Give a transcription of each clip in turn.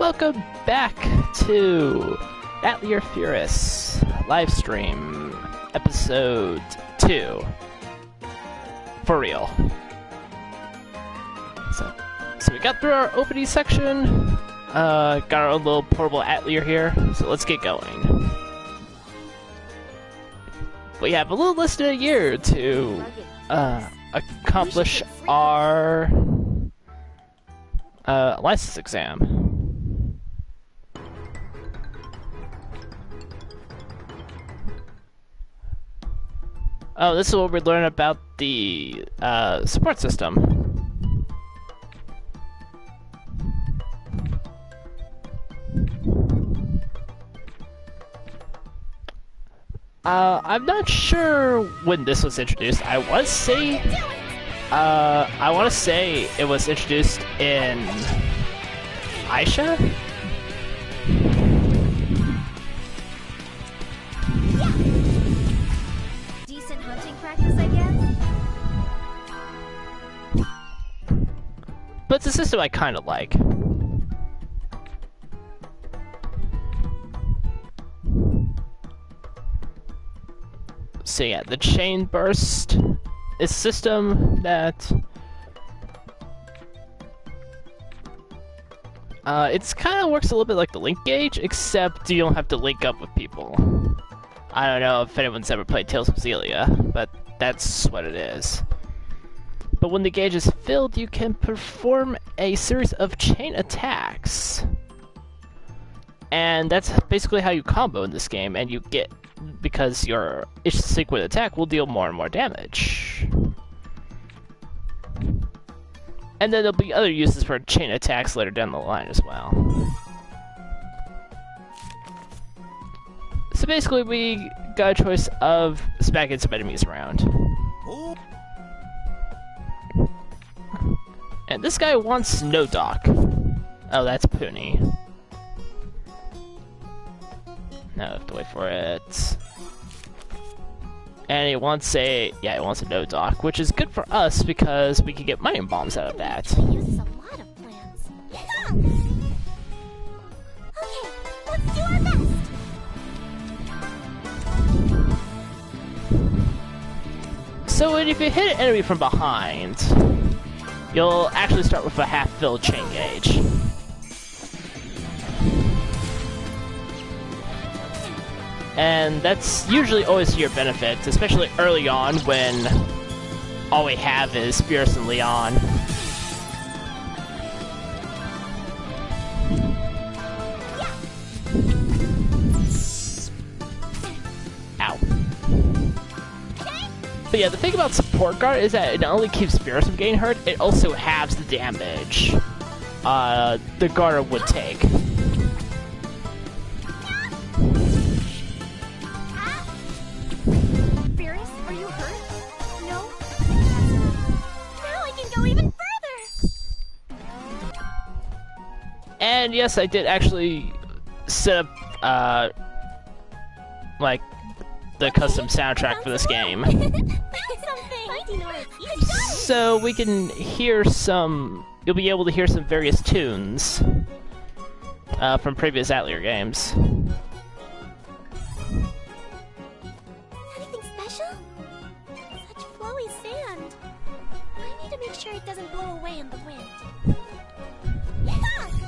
Welcome back to Atelier Firis livestream episode 2. For real. So we got through our opening section. Got our own little portable Atelier here, so let's get going. We have a little less than a year to accomplish our license exam. Oh, this is what we learn about the support system. I'm not sure when this was introduced. I want to say it was introduced in Aisha? Decent hunting practice, I guess? But it's a system I kind of like. So yeah, the chain burst is a system that it's kind of works a little bit like the link gauge, except you don't have to link up with people. I don't know if anyone's ever played Tales of Xillia, but that's what it is. But when the gauge is filled, you can perform a series of chain attacks. And that's basically how you combo in this game, and you get, because your each sequent attack will deal more and more damage. And then there'll be other uses for chain attacks later down the line as well. So basically we got a choice of smacking some enemies around. And this guy wants no dock. Oh, that's Puni. Now I have to wait for it. And he wants a no dock, which is good for us because we can get mining bombs out of that. Uses a lot of plants. Okay, let's do our best. So if you hit an enemy from behind, you'll actually start with a half-filled chain gauge. And that's usually always to your benefit, especially early on when all we have is Firis and Leon. Ow. But yeah, the thing about Support Guard is that it not only keeps Firis from getting hurt, it also halves the damage the Guard would take. And yes, I did actually set up, like, the custom soundtrack for this game. So we can hear some, you'll be able to hear some various tunes from previous Atelier games. Anything special? Such flowy sand. I need to make sure it doesn't blow away in the wind.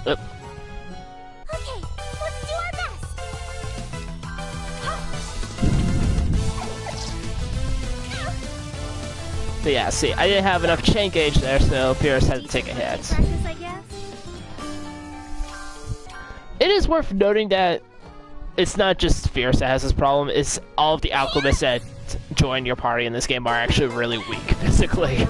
Okay, let's do our best. But yeah, see, I didn't have enough chain gauge there, so Firis had to take a hit. Practice, I guess. It is worth noting that it's not just Firis that has this problem, it's all of the alchemists that join your party in this game are actually really weak physically.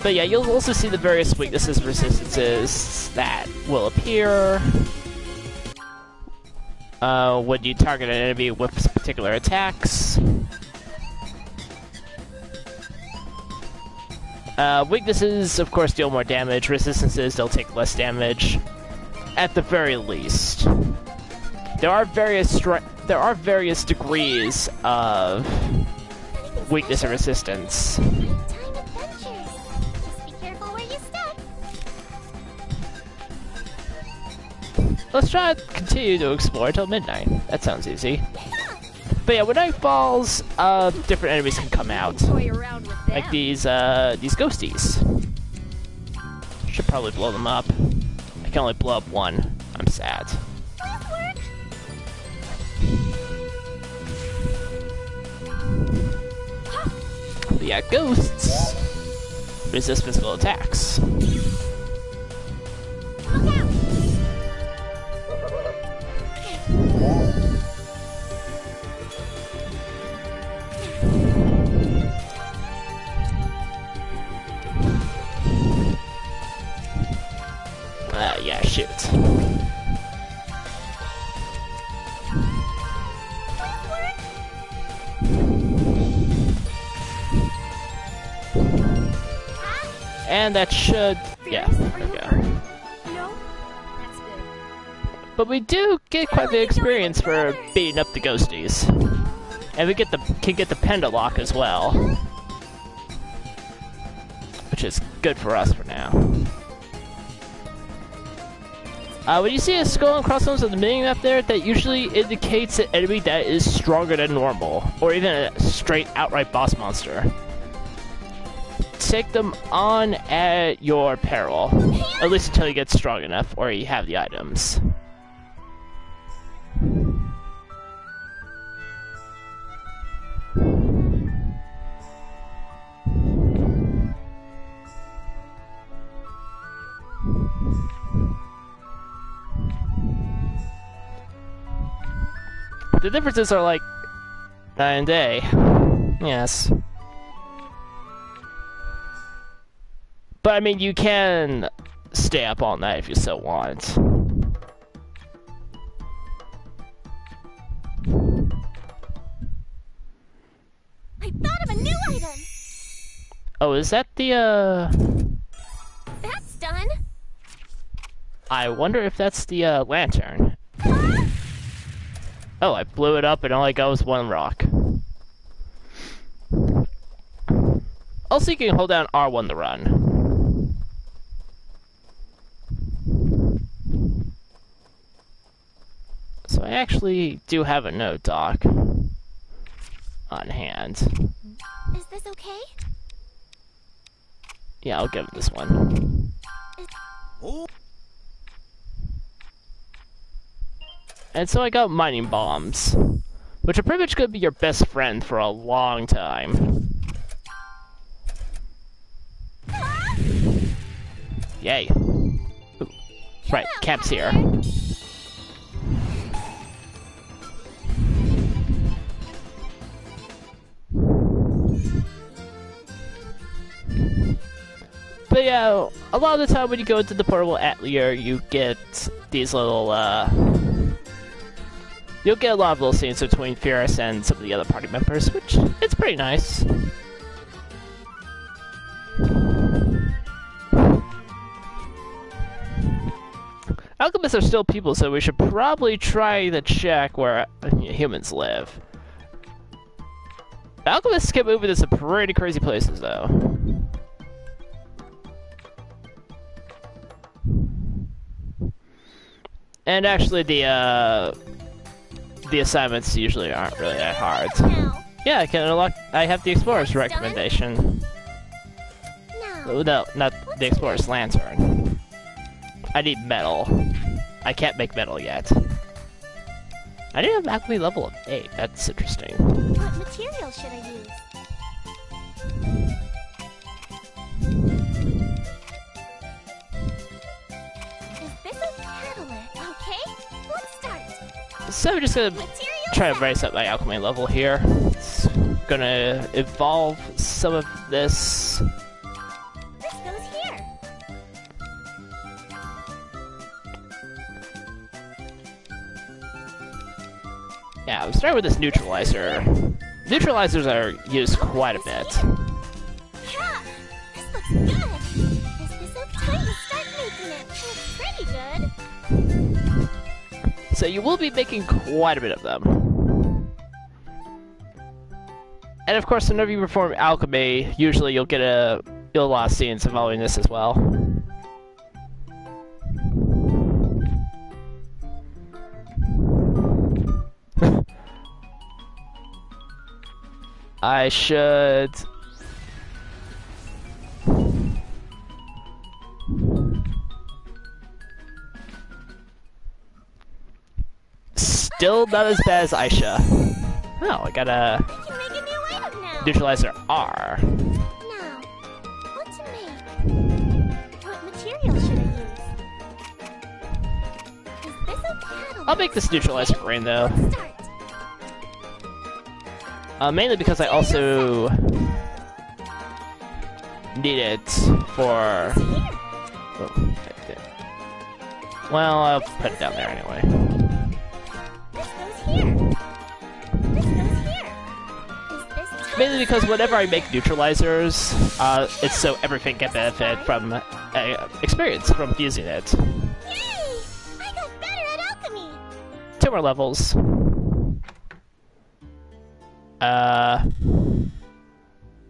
But yeah, you'll also see the various weaknesses and resistances that will appear when you target an enemy with particular attacks. Weaknesses, of course, deal more damage. Resistances, they'll take less damage, at the very least. There are various degrees of weakness and resistance. Nighttime adventures. Just be careful where you step. Let's try to continue to explore until midnight. That sounds easy. But yeah, when night falls, different enemies can come out. Toy around with them. Like these ghosties. Should probably blow them up. I can only blow up one. I'm sad. But yeah, ghosts resist physical attacks. Look out! Yeah, shoot. And that should... yeah, there we go. No? That's good. But we do get quite a bit of experience for beating up the ghosties. And we can get the Pendalock as well. Which is good for us for now. When you see a skull and crossbones on the mini-map there, that usually indicates an enemy that is stronger than normal, or even a straight outright boss monster. Take them on at your peril, at least until you get strong enough, or you have the items. The differences are like night and day. Yes. But I mean, you can stay up all night if you so want. I thought of a new item! Oh, is that the, That's done! I wonder if that's the, lantern. Oh, I blew it up and all I got was one rock. Also, you can hold down R1 to run. So I actually do have a note dock on hand. Is this okay? Yeah, I'll give it this one. And so I got mining bombs, which are pretty much going to be your best friend for a long time. Yay. Ooh. Right, camp's here. But yeah, a lot of the time when you go into the portable Atelier, you get these little, you'll get a lot of little scenes between Firis and some of the other party members, which, it's pretty nice. Alchemists are still people, so we should probably try to check where humans live. Alchemists can move into some pretty crazy places, though. And actually, the assignments usually aren't really that hard. Yeah, I can unlock. I have the Explorer's recommendation. Oh, no, not the Explorer's lantern. I need metal. I can't make metal yet. I didn't have alchemy level of 8. That's interesting. What material should I use? Is this a catalyst? Okay, let's start. So I'm just gonna try to raise up my alchemy level here. It's gonna evolve some of this. This goes here. Yeah, I'm starting with this neutralizer. Neutralizers are used quite a bit. Yeah, this looks good. Is this so tight and start making it? Looks pretty good. So you will be making quite a bit of them. And of course, whenever you perform alchemy, usually you'll get a lot of scenes involving this as well. I should... Still not as bad as Aisha. Oh, I got a I can make a new item now. neutralizer R. Now, what to make? What material should I use? Is this a catalyst? I'll make this neutralizer brain though. Let's start. Mainly because I also need it for... Here. Oh, well, I'll put it down there anyway. This goes here. This goes here. Is this Mainly because whenever I make neutralizers, it's so everything can benefit from experience from using it. Yay! I got better at alchemy. 2 more levels.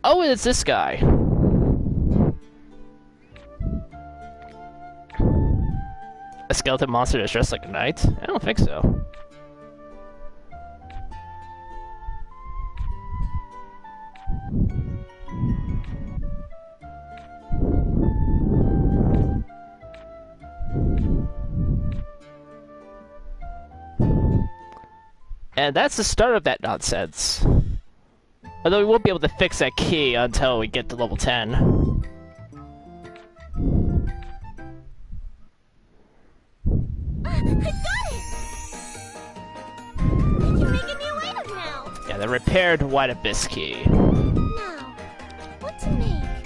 Oh, it's this guy. A skeleton monster that's dressed like a knight? I don't think so. And that's the start of that nonsense. Although we won't be able to fix that key until we get to level 10. I got it! I can make a new item now. Yeah, the repaired White Abyss key. Now, what to make?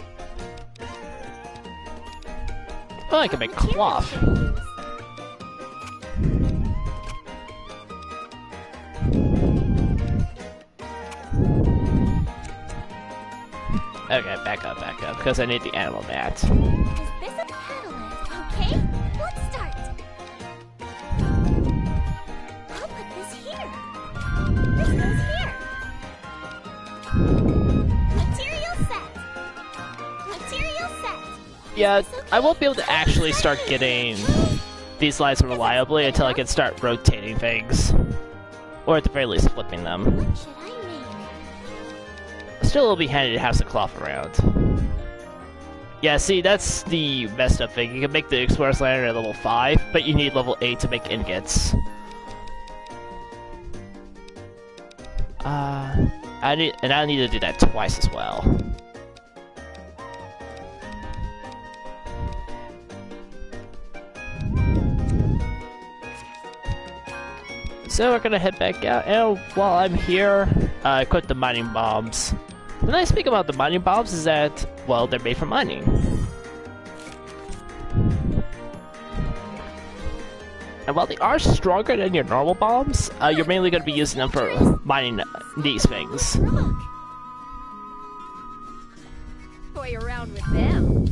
Oh, I can make Material cloth. should I use? Okay, back up, because I need the animal mat. Is this a catalyst? Okay, let's start. I'll put this here. This goes here. Material set. Material set. Yeah, I won't be able to actually start getting these lights reliably until I can start rotating things. Or at the very least, flipping them. What should I make? Still, it'll be handy to have some cloth around. Yeah, see, that's the messed up thing. You can make the Explorer's Lantern at level 5, but you need level 8 to make ingots. I need to do that twice as well. So we're gonna head back out, and while I'm here, equip the mining bombs. The nice thing about the mining bombs is that, well, they're made for mining. And while they are stronger than your normal bombs, you're mainly going to be using them for mining these things. Rock. Toy around with them.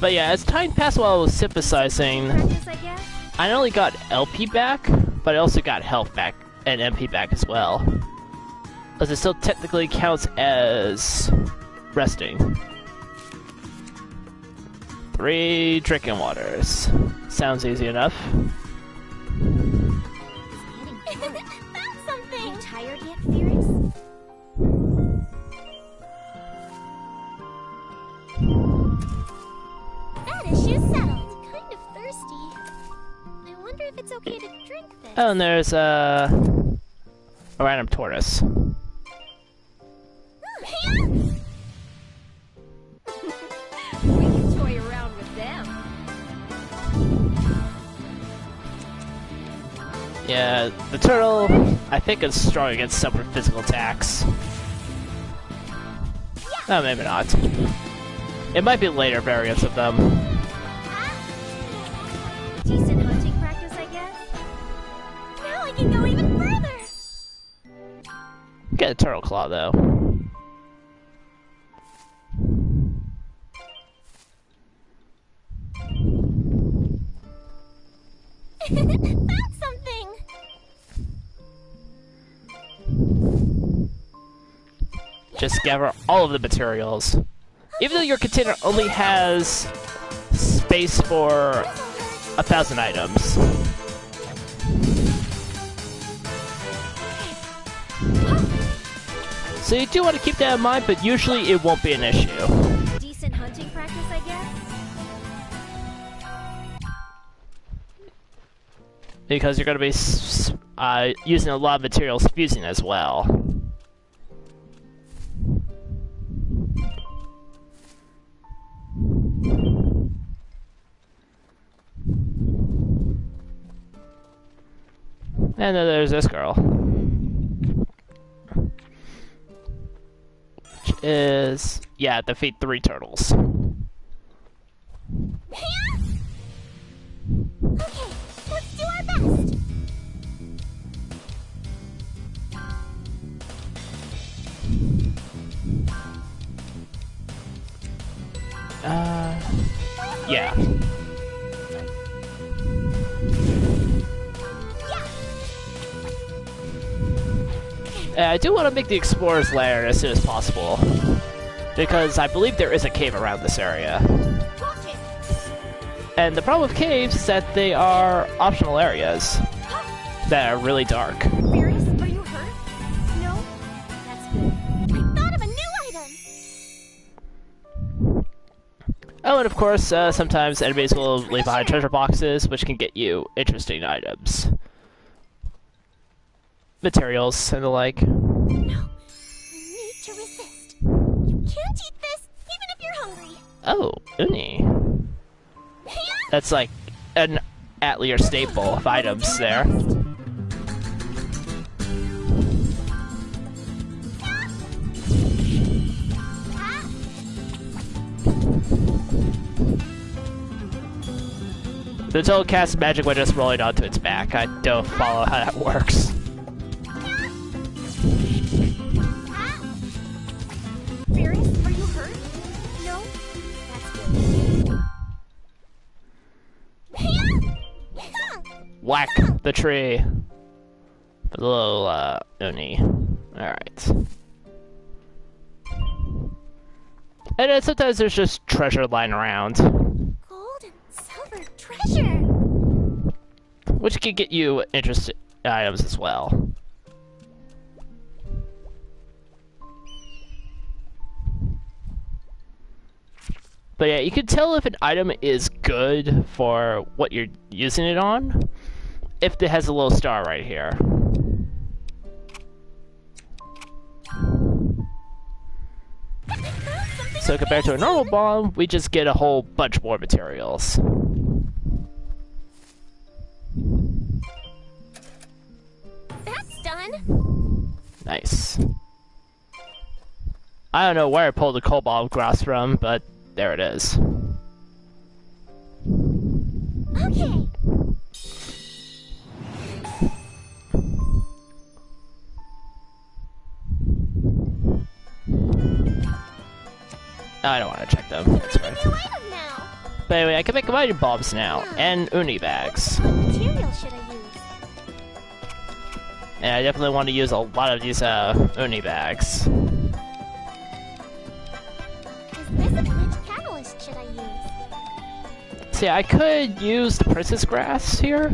But yeah, as time passed while I was synthesizing, Practice, I guess. I not only got LP back, but I also got health back and MP back as well. As it still technically counts as resting. 3 drinking waters. Sounds easy enough. Found something. You tired yet, Firis? That issue's settled. Kind of thirsty. I wonder if it's okay to drink this. Oh, and there's a random tortoise. We can toy around with them. Yeah, the turtle, I think, is strong against some physical attacks. Oh, maybe not. It might be later variants of them. Decent hunting practice, I guess. Now I can go even further. Get a turtle claw, though. Found something. just gather all of the materials. Even though your container only has space for 1,000 items. So you do want to keep that in mind, but usually it won't be an issue. Decent hunting practice, I guess? Because you're going to be using a lot of materials fusing as well. And then there's this girl. Which is, yeah, defeat 3 turtles. Okay, let's do our best. Yeah. I do want to make the Explorer's Lair as soon as possible, because I believe there is a cave around this area. And the problem with caves is that they are optional areas that are really dark. Firis, are you hurt? No? That's good. I thought of a new item. Oh, and of course, sometimes enemies will leave behind treasure boxes, which can get you interesting items. Materials and the like. No, you need to resist. You can't eat this, even if you're hungry. Oh, uni. That's like an Atelier staple of items there. The total cast magic by just rolling onto its back. I don't follow how that works. Firis, are you hurt? No? That's good. Whack the tree. A little, uni. Alright. And then sometimes there's just treasure lying around, Gold and silver treasure. which can get you interesting items as well. But yeah, you can tell if an item is good for what you're using it on if it has a little star right here. So compared to a normal bomb, we just get a whole bunch more materials. That's done. Nice. I don't know where I pulled the cobalt grass from, but there it is. Okay. I don't want to check them. That's New fine. item now. But anyway, I can make mighty bombs now, and uni bags. What material should I use? And I definitely want to use a lot of these uni bags. Which catalyst should I use? See, I could use the princess grass here,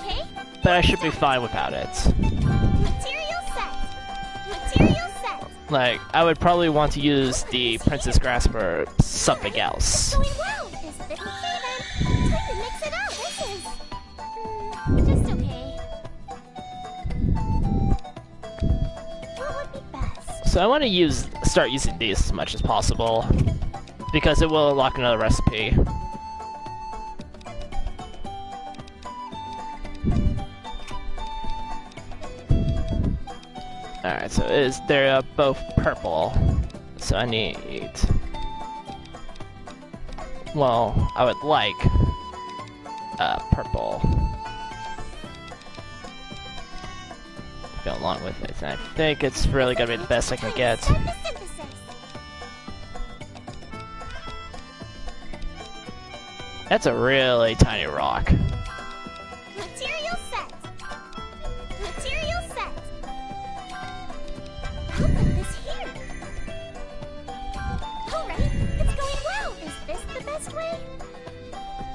Okay. but I should be fine without it. Material set. Material set. Like, I would probably want to use the princess grass for something else. Going well. Is this okay then? Time to mix it up. This is just okay. What would be best? So I want to start using these as much as possible, because it will unlock another recipe. Alright, so they're both purple. So I need... Well, I would like purple to go along with it. And I think it's really gonna be the best I can get. Start the synthesis. That's a really tiny rock. Material set. Material set. I'll put this here.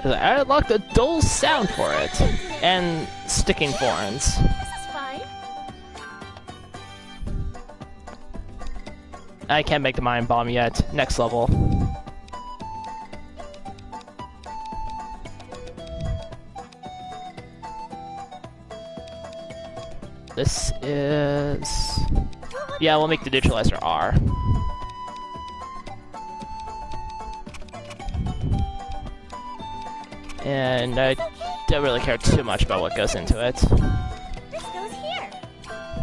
I unlocked a dull sound for it. And sticking thorns. This is fine. I can't make the mine bomb yet. Next level. This is... Yeah, we'll make the neutralizer R. And I don't really care too much about what goes into it. This goes here.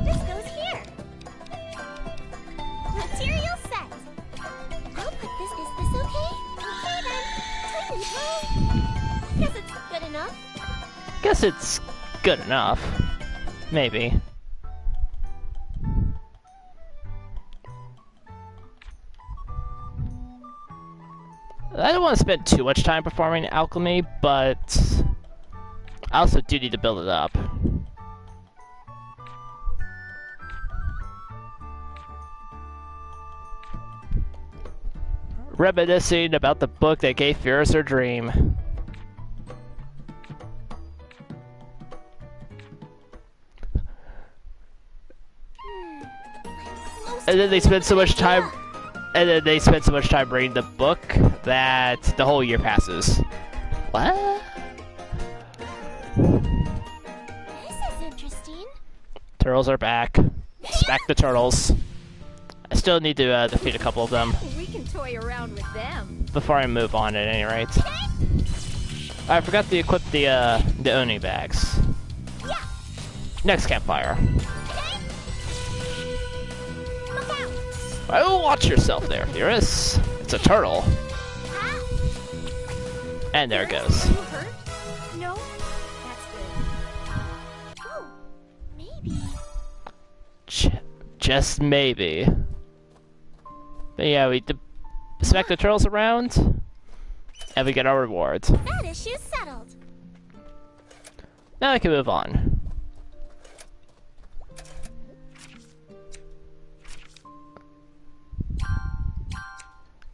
This goes here. Material set. I'll put this. Is this okay? Okay then. Time and go. Guess it's good enough. Guess it's good enough. Maybe. I don't want to spend too much time performing alchemy, but I also do need to build it up. Reminiscing about the book that gave Firis her dream. And then they spend so much time reading the book that the whole year passes. What? This is interesting. Turtles are back. Smack the turtles. I still need to defeat a couple of them We can toy around with them. before I move on at any rate. I forgot to equip the Oni bags. Yeah. Next campfire. Okay. Look out. Oh, watch yourself there, Firis. It's a turtle. Ah. And there it goes. Are you hurt? No? That's good. Oh, maybe. Just maybe. But yeah, we smack the turtles around, and we get our reward. That issue's settled. Now I can move on.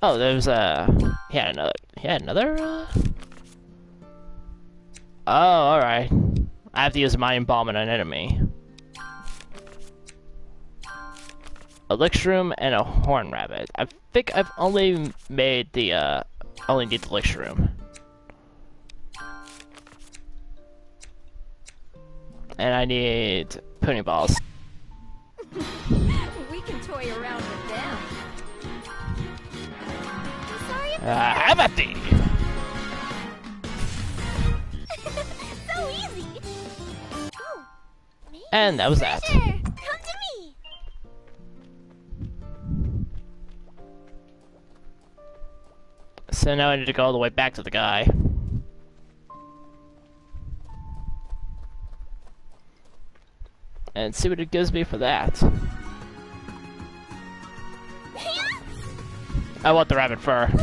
Oh, there's he had another, Oh, alright. I have to use Mind Bomb on an enemy. A Lich Room and a Horn Rabbit. I think I've only made the, only need the Lich Room. And I need Pony Balls. We can toy around with them. I'm sorry if Have at thee! so easy. Oh, maybe. And that was that. Treasure, come to me. So now I need to go all the way back to the guy. And see what it gives me for that. I want the rabbit fur. Okay,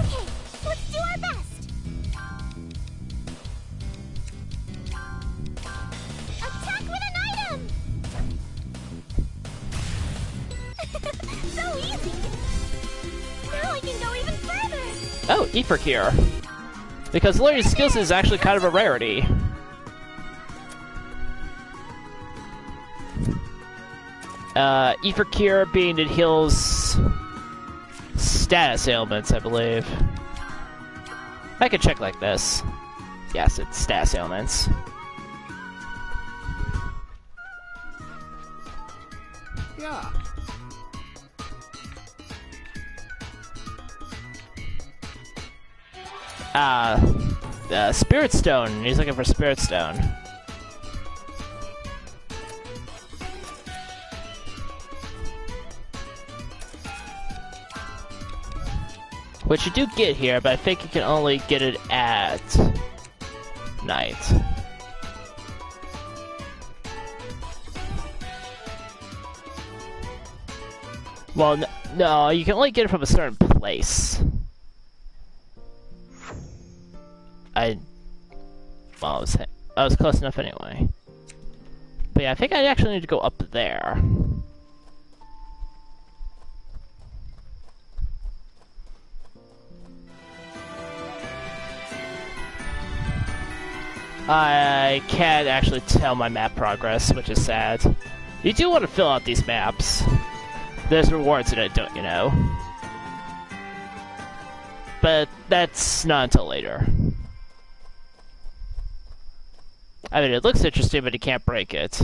let's do our best. Attack with an item. So easy. Now I can go even further. Oh, Ifrikir. Because learning skills is actually kind of a rarity. Ifrikir being it heals status ailments, I believe. I could check like this. Yes, it's status ailments. Yeah. Spirit Stone. He's looking for Spirit Stone. Which you do get here, but I think you can only get it at night. Well, no, you can only get it from a certain place. Well, I was close enough anyway. But yeah, I think I actually need to go up there. I can't actually tell my map progress, which is sad. You do want to fill out these maps. There's rewards in it, don't you know? But that's not until later. I mean, it looks interesting, but you can't break it.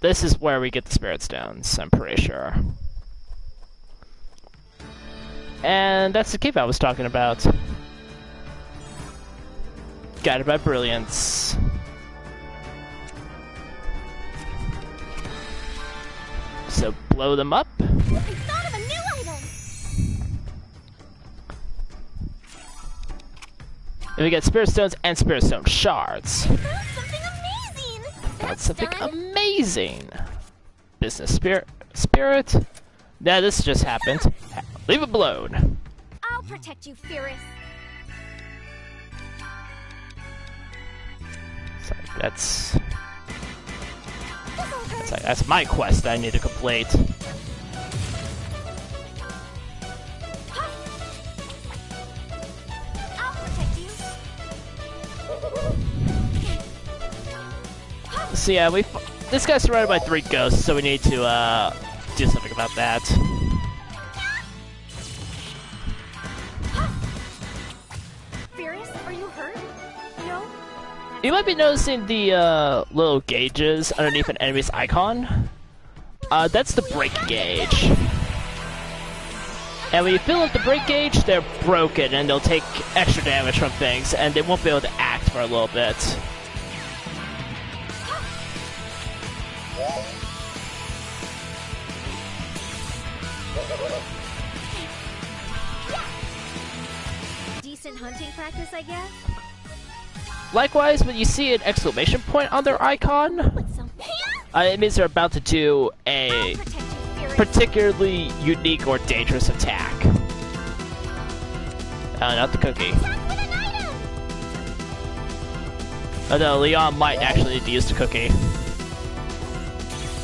This is where we get the Spirit Stones, I'm pretty sure. And that's the cave I was talking about. Guided by Brilliance. So blow them up. I thought of a new item! And we get Spirit Stones and Spirit Stone Shards. I found something amazing! That's something amazing! Business Spirit. Now this just happened. Leave it blown. I'll protect you, Firis. So that's my quest I need to complete. I'll protect you. So yeah, this guy's surrounded by 3 ghosts, so we need to do something about that. Firis, are you hurt? No? You might be noticing the little gauges underneath an enemy's icon. That's the break gauge. And when you fill up the break gauge, they're broken and they'll take extra damage from things, and they won't be able to act for a little bit. Decent hunting practice, I guess? Likewise, when you see an exclamation point on their icon, With some it means they're about to do a I'll protect you, Firis. particularly unique or dangerous attack. Not the cookie. Attack with an item! Although Leon might actually need to use the cookie.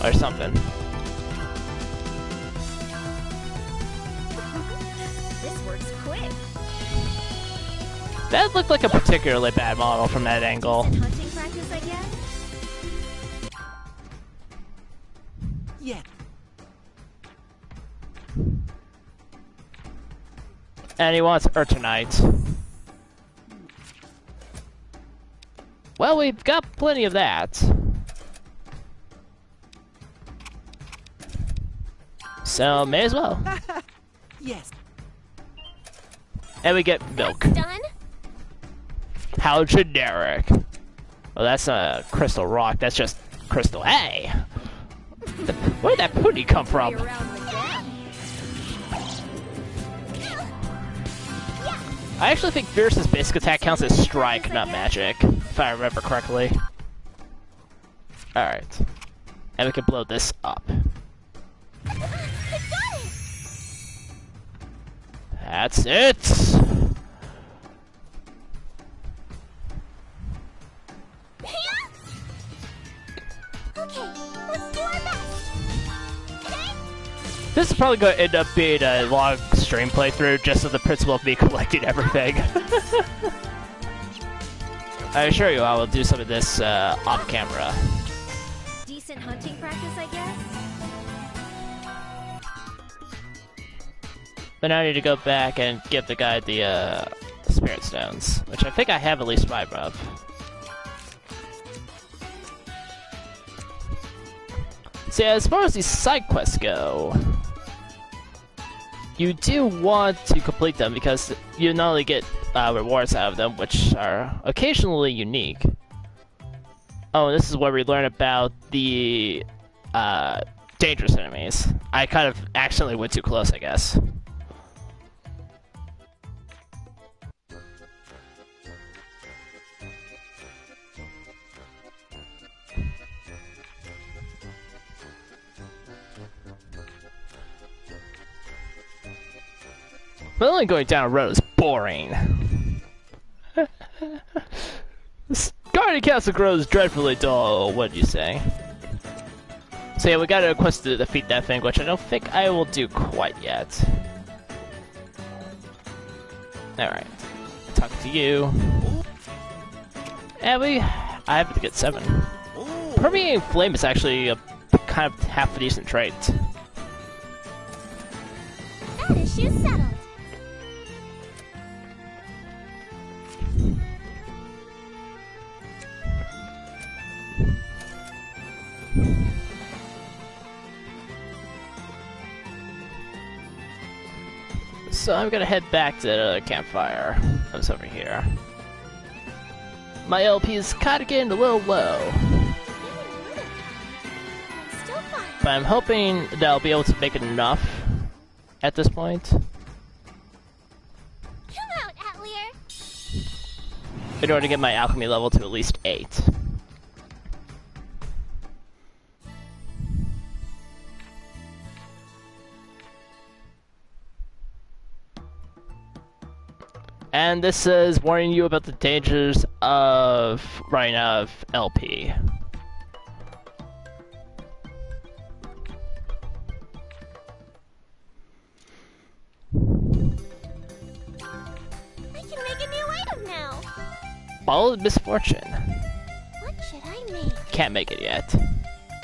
Or something. This works quick. That looked like a particularly bad model from that angle. Hunting practice, I guess? Yeah. And he wants Urtonite. Well, we've got plenty of that. So, may as well. Yes. And we get milk. Done? How generic. Well, that's not a crystal rock, that's just crystal. Hey! Where'd that pooty come from? Play around with them. I actually think Firis' basic attack counts as strike, not magic, if I remember correctly. Alright. And we can blow this up. I got it! That's it! Okay, let's do our best. This is probably going to end up being a long stream playthrough, just of the principle of me collecting everything. I assure you I will do some of this off camera. Decent hunting practice, I guess? But now I need to go back and give the guy the Spirit Stones, which I think I have at least 5 of. So yeah, as far as these side quests go, you do want to complete them because you not only get rewards out of them, which are occasionally unique. Oh, and this is where we learn about the dangerous enemies. I kind of accidentally went too close, I guess. But only going down a road is boring. This Guardian Castle grows dreadfully dull, what did you say? So yeah, we got a quest to defeat that thing, which I don't think I will do quite yet. Alright. Talk to you. And I have to get 7. Permeating Flame is actually a kind of half a decent trait. That issue's settled. So I'm gonna head back to the campfire. I was over here. My LP is kinda getting a little low. Still fine. But I'm hoping that I'll be able to make enough at this point. Come out, Atelier. In order to get my alchemy level to at least 8. And this is warning you about the dangers of running out of LP. I can make a new item now. Bottle of Misfortune. What should I make? Can't make it yet.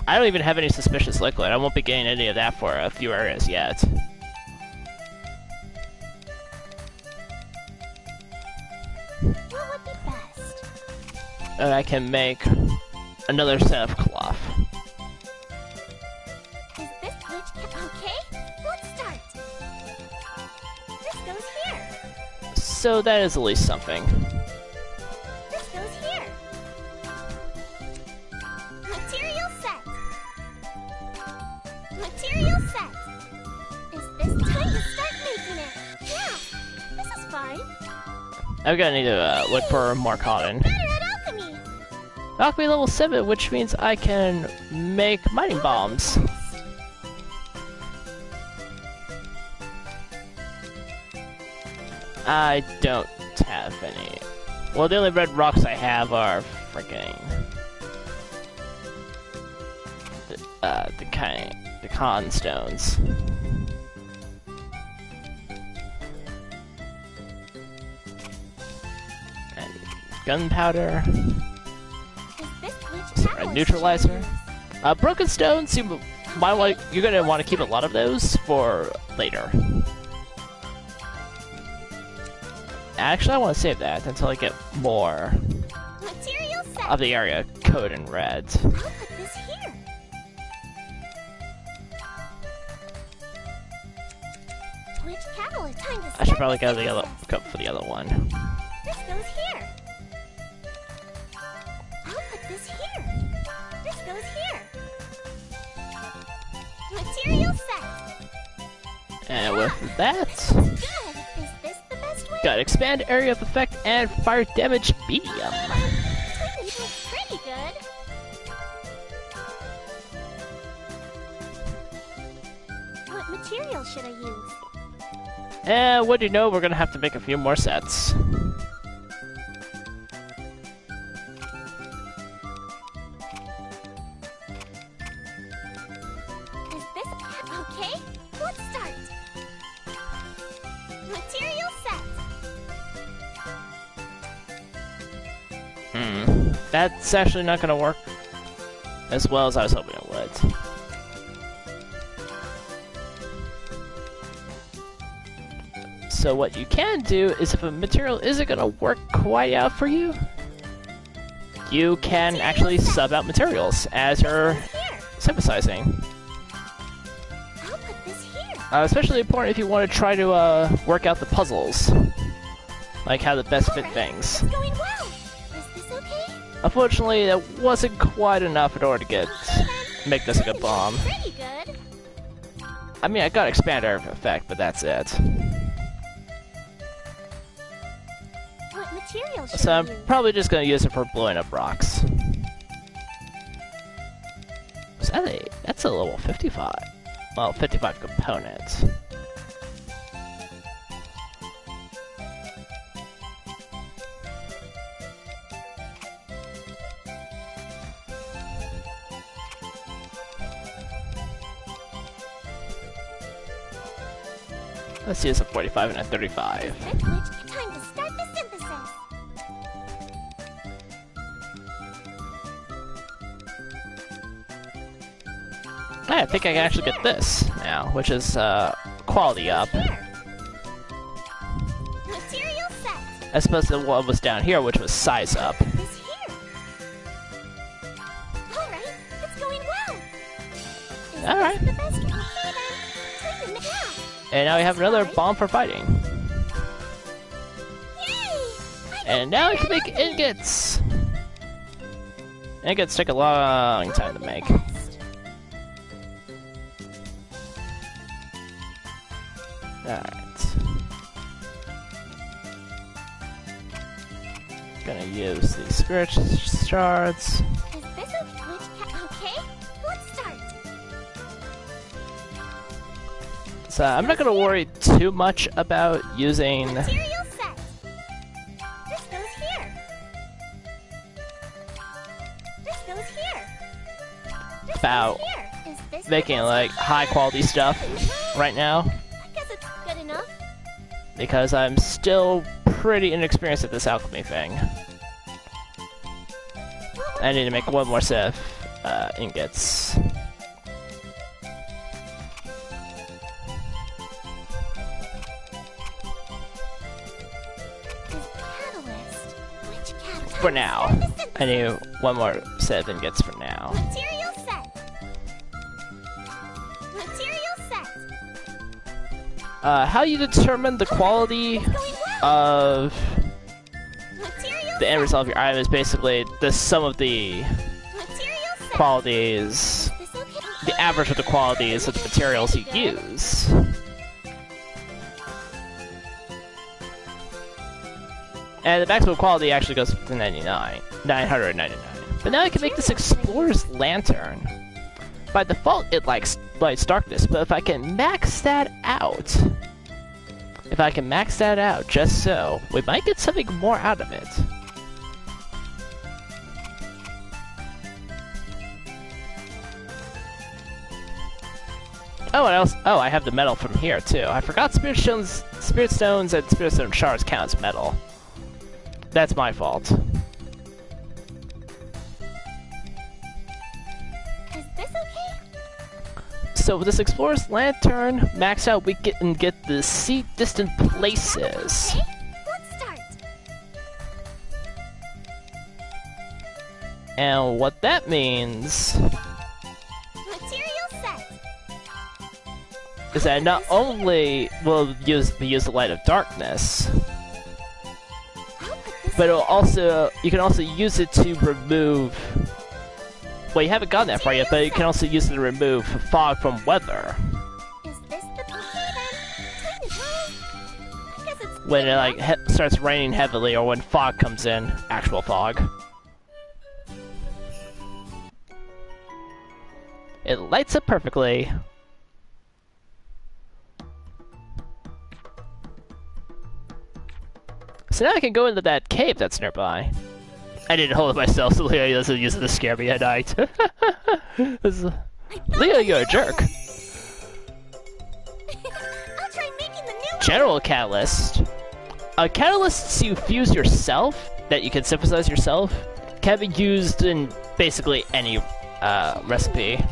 I don't even have any suspicious liquid. I won't be getting any of that for a few areas yet. What would be best? And I can make another set of cloth. Is this glitch okay? Let's start. This goes here. So that is at least something. This goes here. Material set. Material set. Is this time to start making it? Yeah, this is fine. I'm gonna need to look for more cotton. Better at alchemy. Alchemy level 7, which means I can make mining bombs. I don't have any. Well, the only red rocks I have are freaking the con stones. And gunpowder. Is this glitch Sorry, catalyst neutralizer. should Broken stones. You're gonna want to keep a lot of those for later. Actually, I want to save that until I get more I use? Material set. of the area coated in red. I'll put this here. Glitch catalyst. Time to I should start probably go to the synthesis. other cup for the other one. This goes here. I'll put this here. This goes here. Material set. And with that, Good. Is this the best way? got expand area of effect and fire damage medium. This looks pretty good. What material should I use? And what do you know? We're gonna have to make a few more sets. Is this okay? Let's start. Material set. That's actually not gonna work as well as I was hoping it would. So what you can do is if a material isn't gonna work quite out for you, you can actually sub out materials as you're Here. synthesizing. I'll put this here. Especially important if you want to try to work out the puzzles, like how to best fit Alright, things. it's going well. Is this okay? Unfortunately, that wasn't quite enough in order to make this a good bomb. Pretty good. I mean, I got expander effect, but that's it. What material should So I I'm use? probably just gonna use it for blowing up rocks. Is that that's a level 55. Well, 55 components. Let's use a 45 and a 35. This glitch, time to start the synthesis. I think I can actually get this now, which is quality up, Here. Material set. as opposed to what was down here, which was size up. This here. Alright, it's going well. Is Alright. this the best? Okay then. Time to make out. And now we have another bomb for fighting. Yay! And now we can make ingots! Ingots take a long time to make. Alright. Gonna use these spirit shards. Is this okay? Let's start. So I'm not gonna worry too much about using Material set. This goes here. This goes here. This About goes here. Is this the making best? like high quality stuff right now, I guess it's good enough. because I'm still pretty inexperienced at this alchemy thing. I need to make one more set of ingots. Is catalyst. Which catalyst? For now. I need one more set of ingots for now. Material set. Material set. How you determine the quality Going well. of Material the end set. result of your item is basically the sum of the Material set. qualities, Is this okay? the average of the qualities of the materials you use. And the maximum quality actually goes to 999. But now I can make this explorer's lantern. By default, it likes lights darkness, but if I can max that out, just so, we might get something more out of it. Oh, and else? Oh, I have the metal from here too. I forgot spirit stones and spirit stone shards count as metal. That's my fault. Is this okay? So with this explorer's lantern max out, we can get the see distant places. Okay, let's start. And what that means Material set. is that not only will use the light of darkness, I'll put this but you can also use it to remove. Well, you haven't gotten that far yet, but you can also use it to remove fog from weather. Is this the okay then? Time to go. I guess it's When good it like enough. starts raining heavily, or when fog comes in, actual fog. It lights up perfectly. So now I can go into that cave that's nearby. I didn't hold it myself, so Leo doesn't use it to scare me at night. Leo, you're a jerk. I'll try making the new one. General catalyst. Catalysts you fuse yourself, that you can synthesize yourself, can be used in basically any recipe.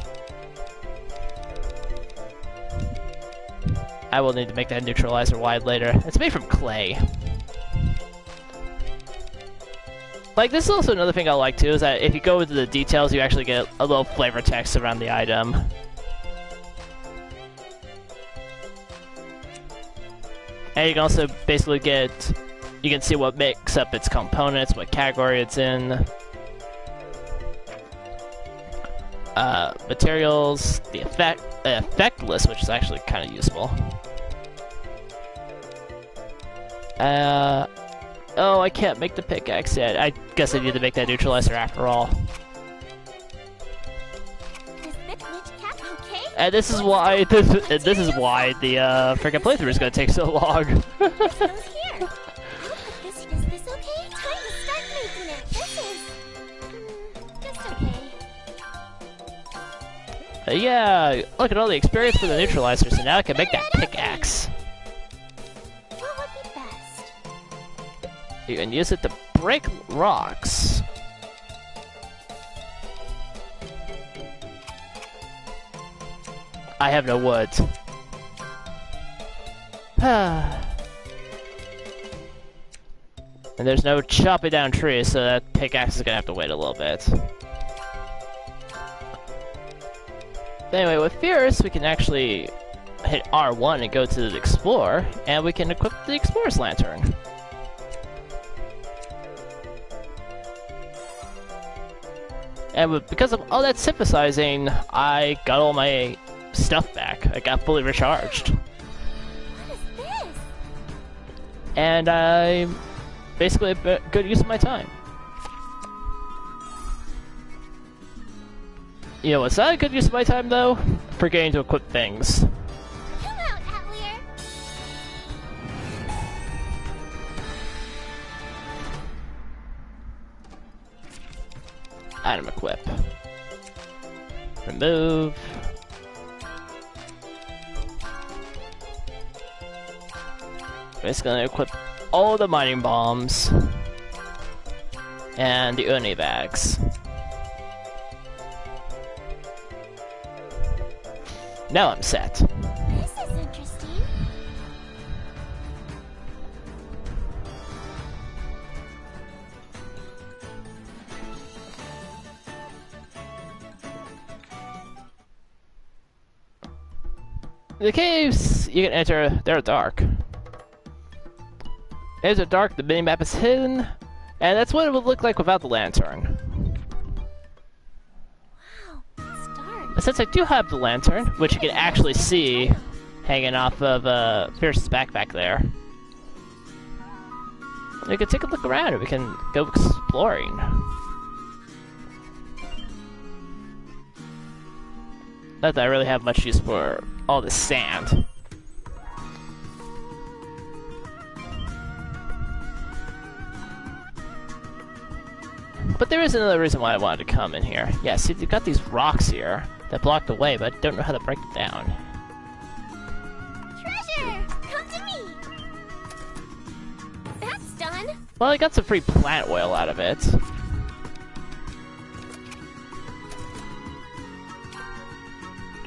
I will need to make that neutralizer wide later. It's made from clay. Like, this is also another thing I like too, is that if you go into the details, you actually get a little flavor text around the item. And you can also basically you can see what makes up its components, what category it's in. Materials, the effect list, which is actually kind of useful. Oh, I can't make the pickaxe yet. I guess I need to make that neutralizer after all. Is this witch cap okay? And this is why this is why the freaking playthrough is gonna take so long. This goes here. I'll put this. Is this okay? Time to start making it. This is just okay. Yeah, look at all the experience for the neutralizer, so now I can make that pickaxe. What would be best? You can use it to break rocks. I have no wood. And there's no chopping down trees, so that pickaxe is gonna have to wait a little bit. Anyway, with Firis, we can actually hit R1 and go to the Explorer, and we can equip the Explorer's Lantern. And because of all that synthesizing, I got all my stuff back. I got fully recharged. What is this? And I basically a good use of my time. You know what's not a good use of my time, though? Forgetting to equip things. Come out, Atelier. Item equip. Remove. Basically gonna equip all the mining bombs and the uni bags. Now I'm set. This is interesting. The caves you can enter, they're dark. Caves are dark, the minimap is hidden, and that's what it would look like without the lantern. Wow, it's dark. But since I do have the lantern, which you can actually see hanging off of Firis' backpack there, we can take a look around and we can go exploring. Not that I really have much use for all this sand. But there is another reason why I wanted to come in here. Yeah, see, they've got these rocks here that block the way, but I don't know how to break them down. Treasure! Come to me! That's done. Well, I got some free plant oil out of it.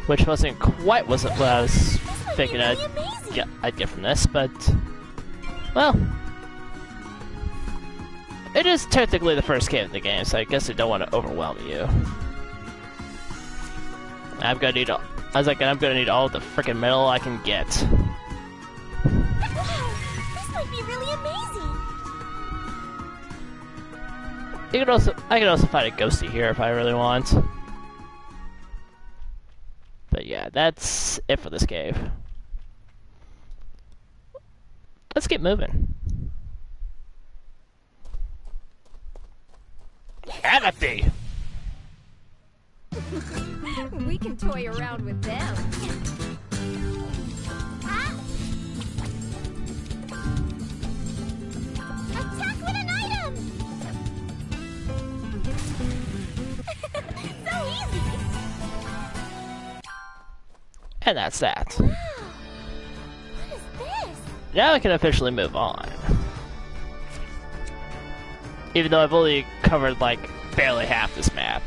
Which wasn't quite what I was thinking Really amazing. I'd get from this, but... well... it is technically the first cave in the game, so I guess I don't want to overwhelm you. I'm gonna need all the frickin' metal I can get. Wow, this might be really amazing. I can also find a ghosty here if I really want. But yeah, that's it for this cave. Let's get moving. Empty. We can toy around with them. Ah! Attack with an item! So easy! And that's that. Wow! What is this? Now I can officially move on. Even though I've only covered, like, barely half this map.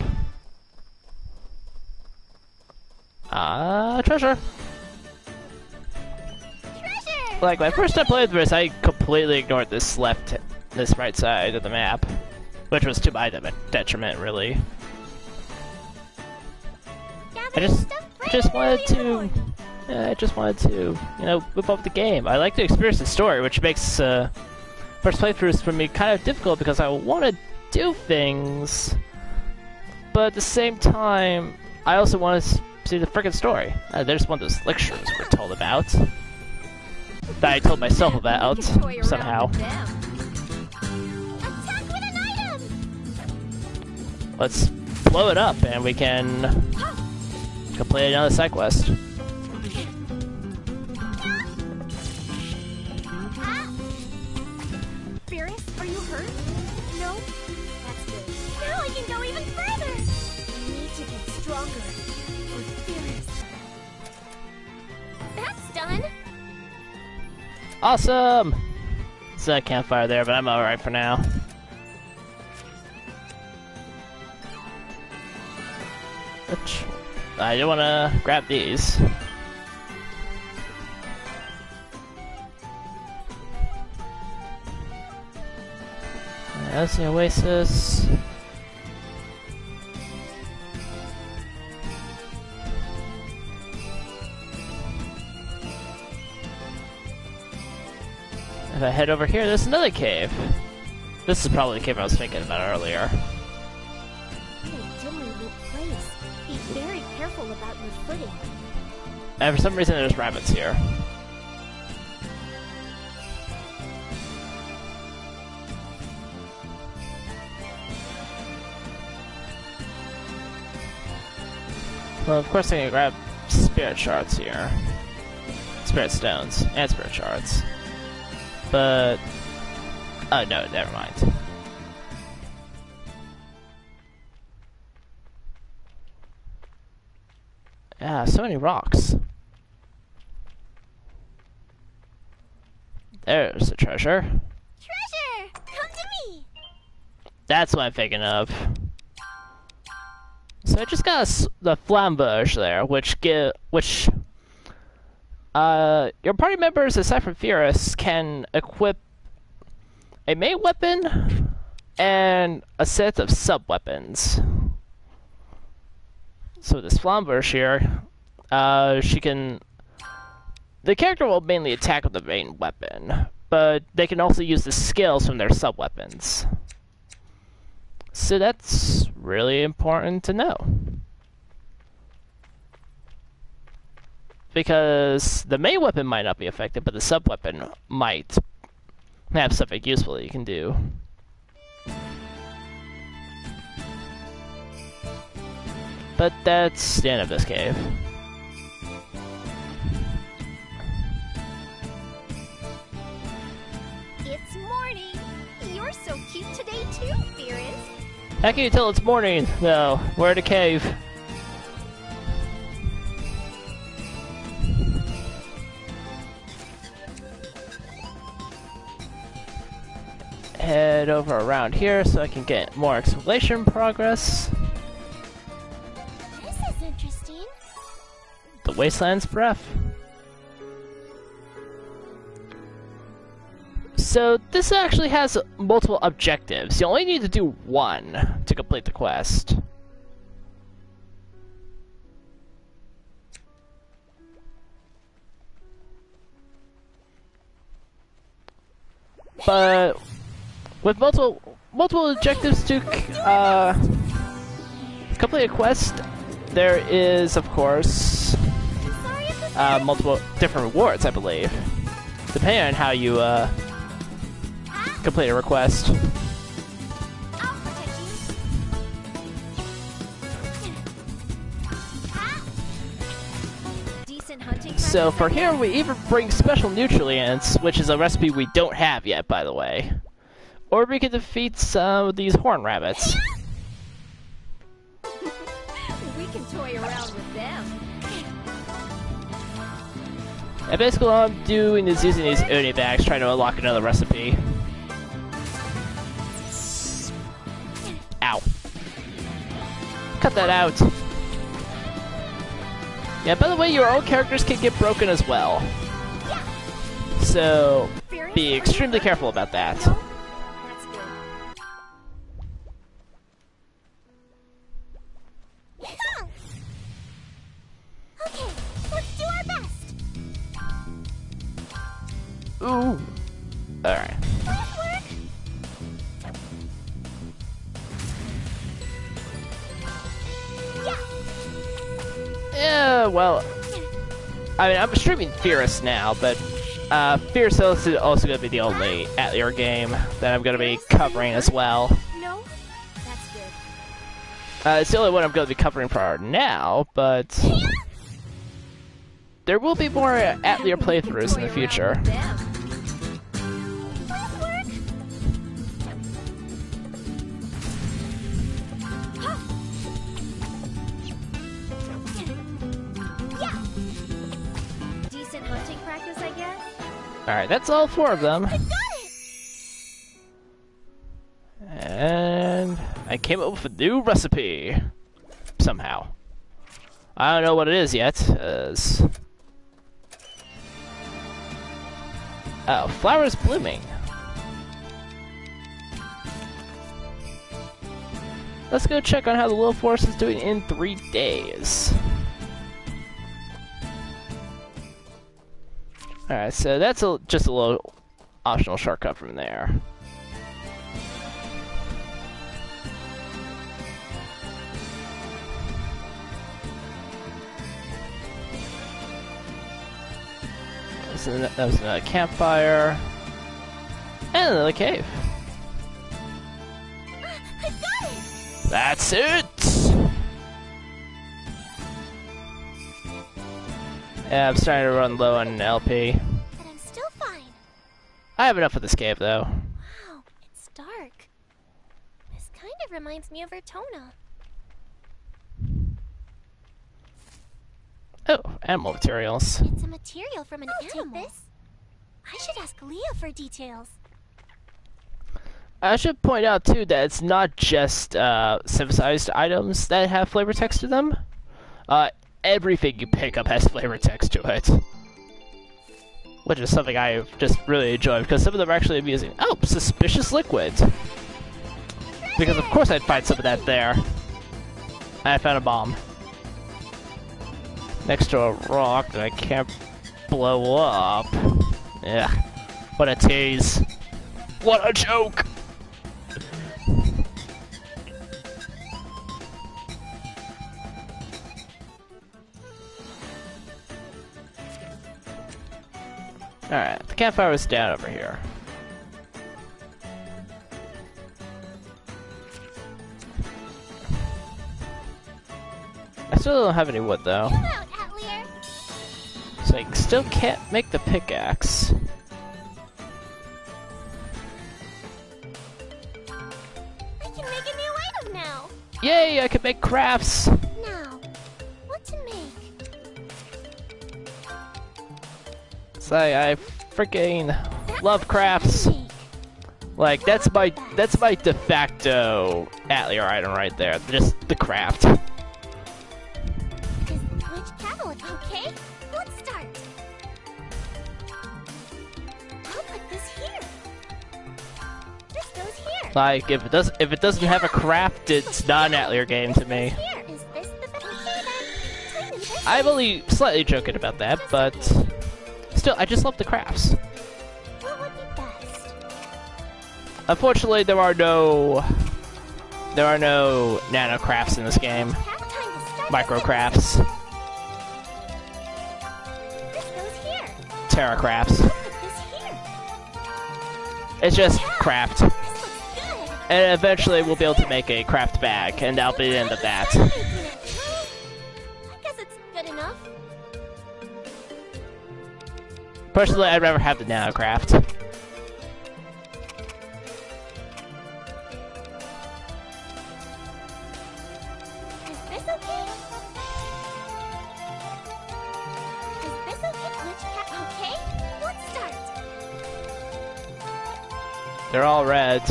Treasure! Treasure! Like, my first time playing this, I completely ignored this right side of the map. Which was to my detriment, really. I just wanted to, you know, whip up the game. I like to experience the story, which makes, first playthroughs for me kind of difficult because I want to do things, but at the same time, I also want to see the frickin' story. There's one of those lectures we're told about. That I told myself about, We can toy around somehow. with them. Attack with an item! Let's blow it up and we can complete another side quest. Ah! Firis, are you hurt? No? That's good. Now I can go even further! You need to get stronger. For Firis. That's done! Awesome! It's a campfire there, but I'm alright for now. I don't want to grab these. That's the oasis. If I head over here, there's another cave. This is probably the cave I was thinking about earlier. What a dimly lit place. Be very careful about your footing. And for some reason, there's rabbits here. Well, of course I can grab spirit shards here. Spirit stones and spirit shards. But... oh no, never mind. Yeah, so many rocks. There's a treasure. Treasure! Come to me! That's what I'm thinking of. So I just got the flambeauge there, your party members, aside from Firis, can equip a main weapon and a set of sub-weapons. So this flambeauge here, the character will mainly attack with the main weapon, but they can also use the skills from their sub-weapons. So that's really important to know. Because the main weapon might not be effective, but the sub-weapon might have something useful that you can do. But that's the end of this cave. It's morning! You're so cute today too, Firis! How can you tell it's morning, though? We're in a cave. Head over around here so I can get more exploration progress. This is interesting. The Wasteland's Breath. So this actually has multiple objectives. You only need to do one to complete the quest. But with multiple objectives to complete a quest, there is, of course, multiple different rewards, I believe, depending on how you complete a request. I'll protect you. Decent hunting. So for here, we even bring special nutrients, which is a recipe we don't have yet, by the way. Or we can defeat some of these horn rabbits. We can toy around with them. And basically all I'm doing is using these Oni bags, trying to unlock another recipe. Ow. Cut that out. Yeah, by the way, your own characters can get broken as well. So, be extremely careful about that. That's good. Okay, let's do our best. Ooh. Alright. Nice work. Yeah, well, I mean, I'm streaming Firis now, but Firis is also going to be the only Atelier game that I'm going to be covering as well. No, that's good. It's the only one I'm going to be covering for now, but there will be more Atelier playthroughs in the future. Decent hunting practice, I guess. Alright, that's all 4 of them. I got it. And I came up with a new recipe. Somehow. I don't know what it is yet. Oh, flowers blooming. Let's go check on how the Little Forest is doing in 3 days. Alright, so that's just a little optional shortcut from there. That was another campfire. And another cave. I got it! That's it! Yeah, I'm starting to run low on LP. But I'm still fine. I have enough of this cave, though. Wow, it's dark. This kind of reminds me of Ertona. Oh, animal materials. It's a material from an animal. Take this. I should ask Leah for details. I should point out, too, that it's not just synthesized items that have flavor text to them. Everything you pick up has flavor text to it. Which is something I just really enjoy, because some of them are actually amusing. Oh, suspicious liquid! Because of course I'd find some of that there. I found a bomb. Next to a rock that I can't blow up. Yeah. What a tease. What a joke! Alright, the campfire was down over here. I still don't have any wood though. Chill out, Atelier. So I still can't make the pickaxe. I can make a new item now. Yay, I can make crafts! Now, what to make? So I freaking love crafts. Make. Like that's my de facto Atelier item right there. Just the craft. Which cabinet? Okay, let's start. I'll put this here. This goes here. Like if it doesn't have a craft, it's not an Atelier game to me. Here is this the okay then? Time and this. I'm only slightly joking about that, but still, I just love the crafts. What would be best? Unfortunately, there are no nano crafts in this game. Time to start. Micro crafts, This goes here. Terra crafts. I'll put this here. It's just craft. This looks good. And eventually we'll be able to make a craft bag, and that'll be the end of that. Start making it. I guess it's good enough. Personally, I'd rather have the nano craft. Is this okay? Is this okay? Okay, let's start. They're all red.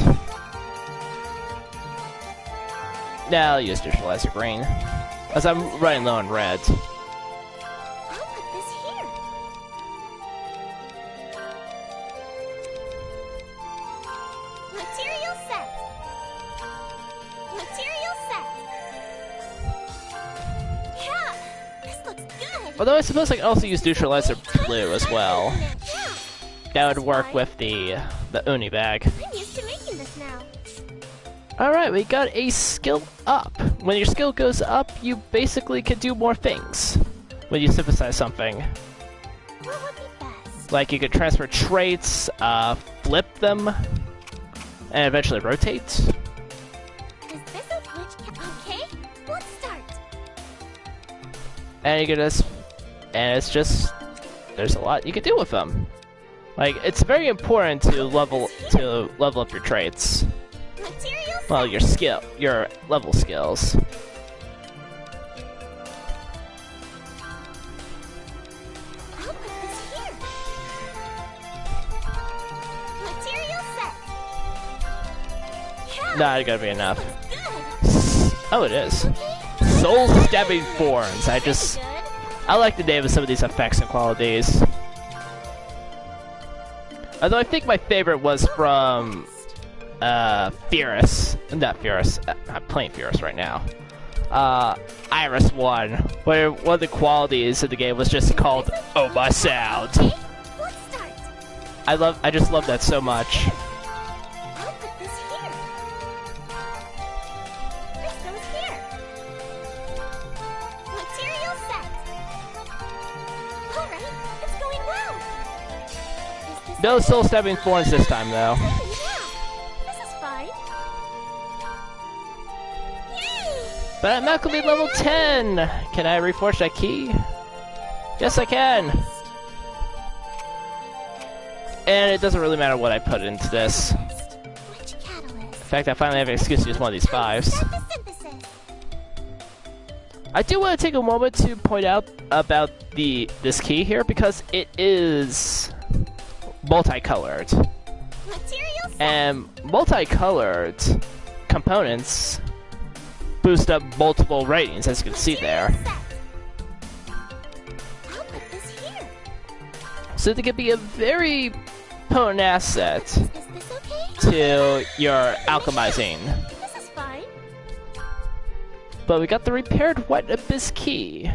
Now I'll use neutralizer green, as I'm running low on red. I'll put this here. Material set. Material set. Yeah, this looks good. Although I suppose I could also use neutralizer blue as well. Yeah, That would work with the uni bag. I'm used to making this now. Alright, we got a skill up. When your skill goes up, you basically can do more things when you synthesize something. What would be best? Like you could transfer traits, flip them, and eventually rotate. Is this okay? Let's start. And you can it's just, there's a lot you can do with them. Like, it's very important to level up your traits. Material set. Well, your level skills. I'll put this here. Material set. Yeah, Not gonna be enough. good. Oh, it is. Okay. So Soul Stabbing Thorns. I like the name of some of these effects and qualities. Although I think my favorite was from Firis. Not Firis. I'm playing Firis right now. Iris 1, where one of the qualities of the game was just called "Oh My Sound." Okay, let's start. I just love that so much. I'll put this here. This goes here. Material set. Alright, it's going well. Is this No Soul Stabbing Thorns this time, though. Yeah, this is fine. Yay! But I'm not gonna be level 10! Can I reforge that key? Yes, I can! And it doesn't really matter what I put into this. Which catalyst? In fact, I finally have an excuse to use one of these 5s. Start the synthesis. I do want to take a moment to point out about this key here, because it is multicolored. Material set. And multicolored components boost up multiple ratings, as you can see there. Material set. I'll put this here. So they could be a very potent asset Is this okay? to your alchemizing. This is fine. But we got the repaired White Abyss key.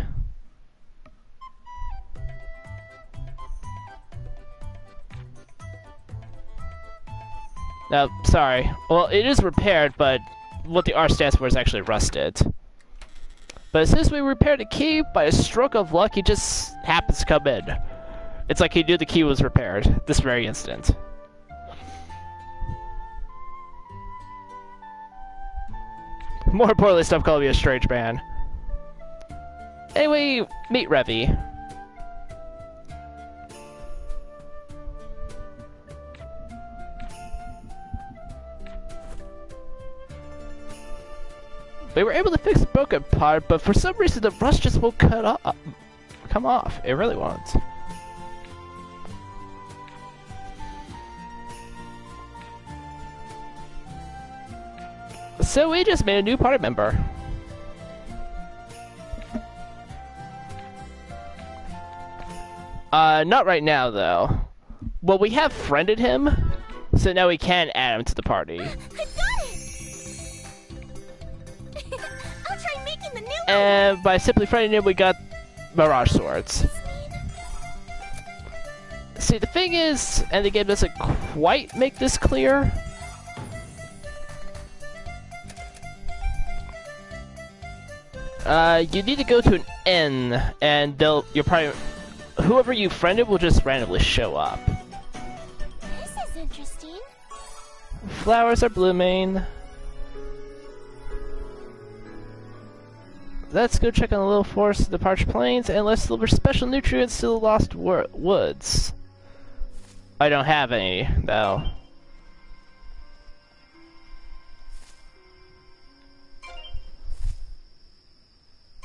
No, sorry. Well, it is repaired, but what the R stands for is actually rusted. But as soon as we repair the key, by a stroke of luck, he just happens to come in. It's like he knew the key was repaired this very instant. More importantly, stop calling me a strange man. Anyway, meet Revy. We were able to fix the broken part, but for some reason the rust just won't come off. It really won't. So we just made a new party member. Not right now though. Well, we have friended him, so now we can add him to the party. I got it! I'll try making the new one. And by simply friending him, we got Mirage Swords. See, the thing is, and the game doesn't quite make this clear. You need to go to an inn, and whoever you friended will just randomly show up. This is interesting. Flowers are blooming. Let's go check on the little forest of the parched plains, and let's deliver special nutrients to the lost woods. I don't have any, though.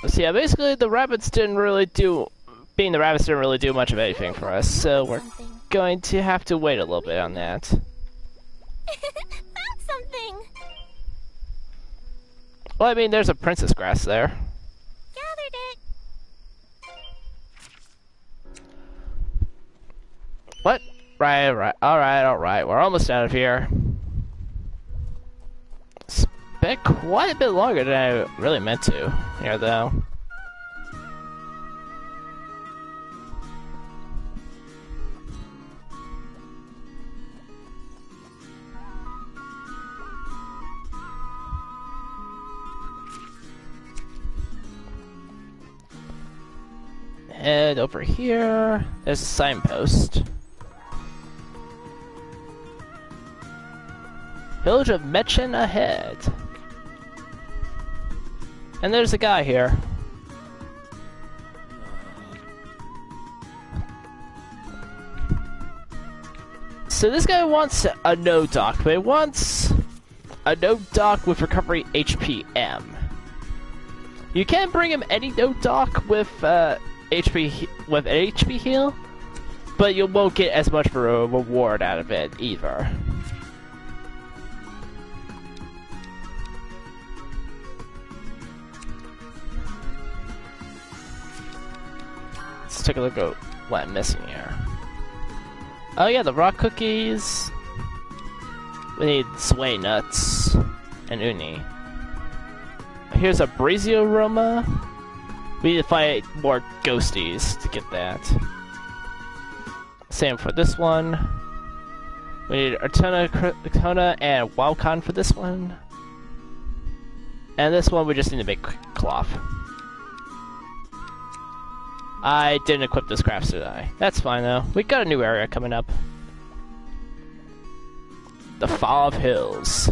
So yeah, basically the rabbits didn't really do much of anything for us, so we're going to have to wait a little bit on that. Found something. Well, I mean, there's a princess grass there. Gathered it. What? Right, alright, we're almost out of here. Spent quite a bit longer than I really meant to here, though. And over here, there's a signpost. Village of Mechen ahead. And there's a guy here. So this guy wants a no dock, but he wants a no dock with recovery HPM. You can bring him any no dock with HP heal, but you won't get as much of a reward out of it either. take a look at what I'm missing here. Oh yeah, the rock cookies. We need sway nuts and uni. Here's a breezy aroma. We need to fight more ghosties to get that. Same for this one. We need Artona and Wildcon for this one. And this one we just need to make cloth. I didn't equip this crafts, did I? That's fine though. We got a new area coming up. The Fall of Hills.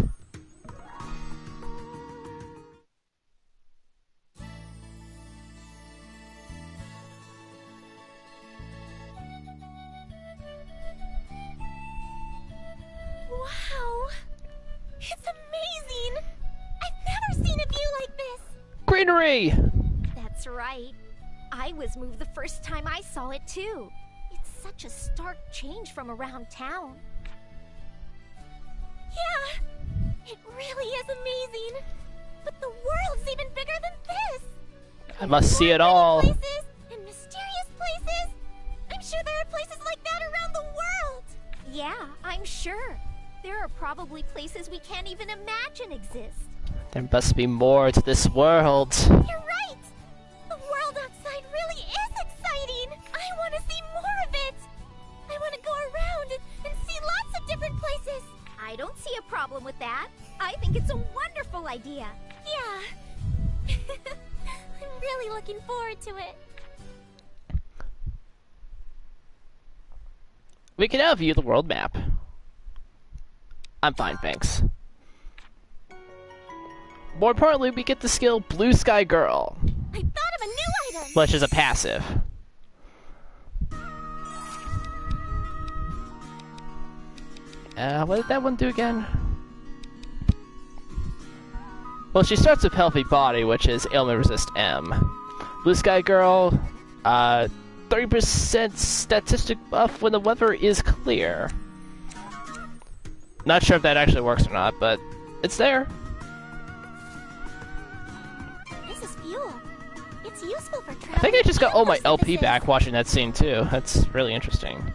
Wow! It's amazing! I've never seen a view like this! Greenery! That's right. I was moved the first time I saw it too. It's such a stark change from around town. Yeah! It really is amazing! But the world's even bigger than this! I must see it all. Places and mysterious places! I'm sure there are places like that around the world! Yeah, I'm sure. There are probably places we can't even imagine exist. There must be more to this world. You're right! The world outside really is exciting! I want to see more of it! I want to go around and see lots of different places! I don't see a problem with that. I think it's a wonderful idea. Yeah. I'm really looking forward to it. We can now view the world map. I'm fine, thanks. More importantly, we get the skill Blue Sky Girl, I thought of a new item! which is a passive. What did that one do again? Well, she starts with Healthy Body, which is Ailment Resist M. Blue Sky Girl, 30% statistic buff when the weather is clear. Not sure if that actually works or not, but it's there. This is fuel. It's useful for travel. I think I just got all my LP services. back watching that scene too. That's really interesting.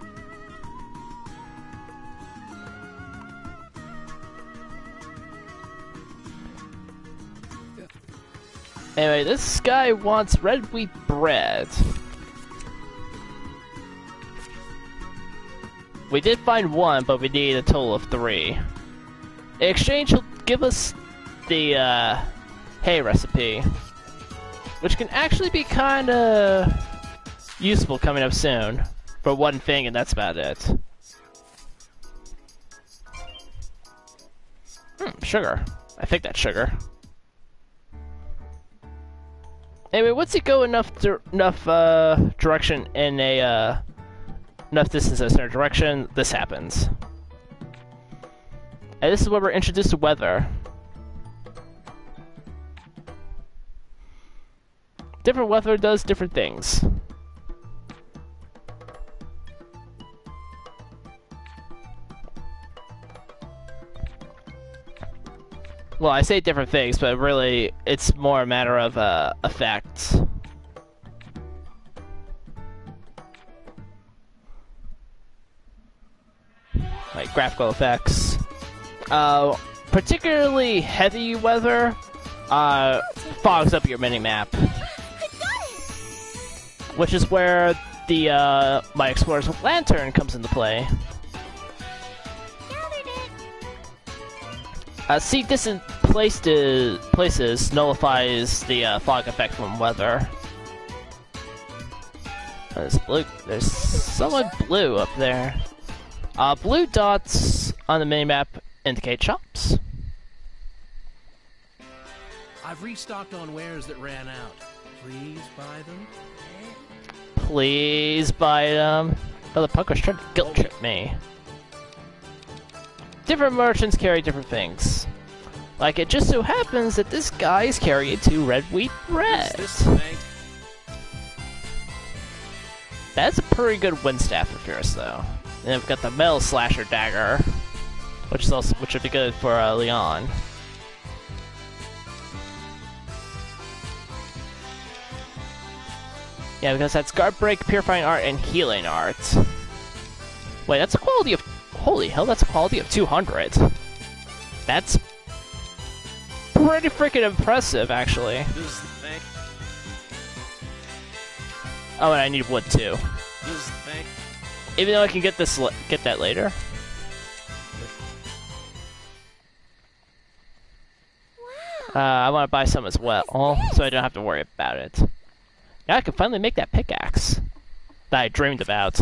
Anyway, this guy wants red wheat bread. We did find one, but we need a total of 3. In exchange, he'll give us the hay recipe, which can actually be kinda useful coming up soon for one thing, and that's about it. Sugar. I think that's sugar. Anyway, once you go enough direction in a enough distance in a certain direction, this happens. And this is where we're introduced to weather. Different weather does different things. Well, I say different things, but really, it's more a matter of effects. Like graphical effects. Particularly heavy weather fogs up your mini-map. Which is where the my Explorer's Lantern comes into play. See distant places nullifies the fog effect from weather. There's blue. There's someone blue up there. Blue dots on the minimap indicate shops. I've restocked on wares that ran out. Please buy them. Please buy them. Oh, the punker's trying to guilt trip me. Different merchants carry different things. Like, it just so happens that this guy is carrying 2 red wheat bread. That's a pretty good wind staff for Firis, though. And we've got the metal slasher dagger, which would be good for Leon. Yeah, because that's guard break, purifying art, and healing art. Wait, that's a quality of... Holy hell, that's a quality of 200. That's pretty freaking impressive, actually. This is the thing. Oh, and I need wood too. This is the thing. Even though I can get this, get that later. I want to buy some as well, so I don't have to worry about it. Now I can finally make that pickaxe that I dreamed about.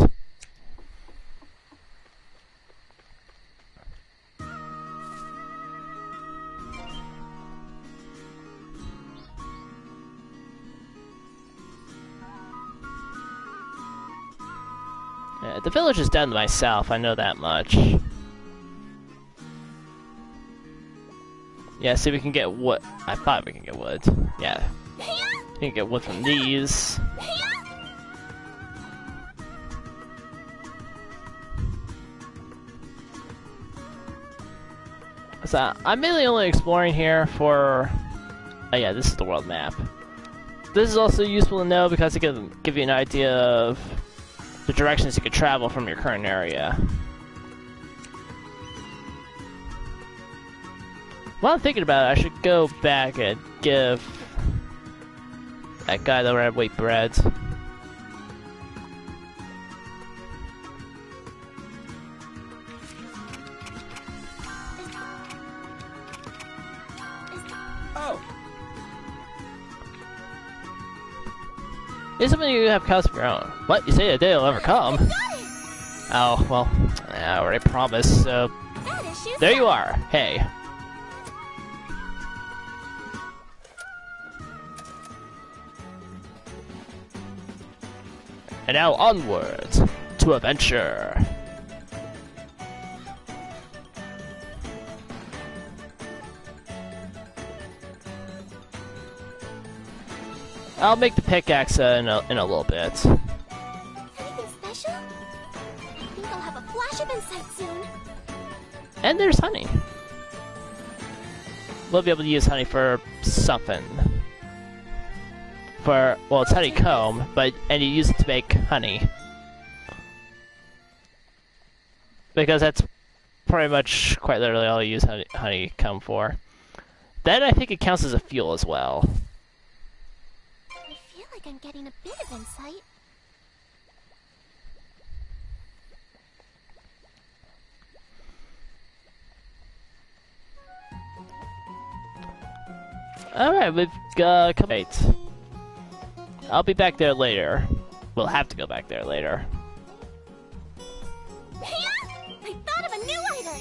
Yeah, the village is down to myself, I know that much. Yeah, see, we can get wood. I thought we can get wood. Yeah. We can get wood from these. So, I'm mainly only exploring here for... Oh yeah, this is the world map. This is also useful to know because it can give you an idea of the directions you could travel from your current area. While I'm thinking about it, I should go back and give that guy the red wheat bread. Oh, Is something you have cows of your own? What? You say the day will ever come? Oh, well, I already promised, so... There you are! Hey. And now onwards to adventure. I'll make the pickaxe in a little bit. Anything special? I think I'll have a flash of insight soon. And there's honey. We'll be able to use honey for something. For, well, it's honeycomb, and you use it to make honey. Because that's pretty much, quite literally, all you use honeycomb for. Then I think it counts as a fuel as well. I feel like I'm getting a bit of insight. Alright, we've got... Wait. I'll be back there later. We'll have to go back there later. I thought of a new item!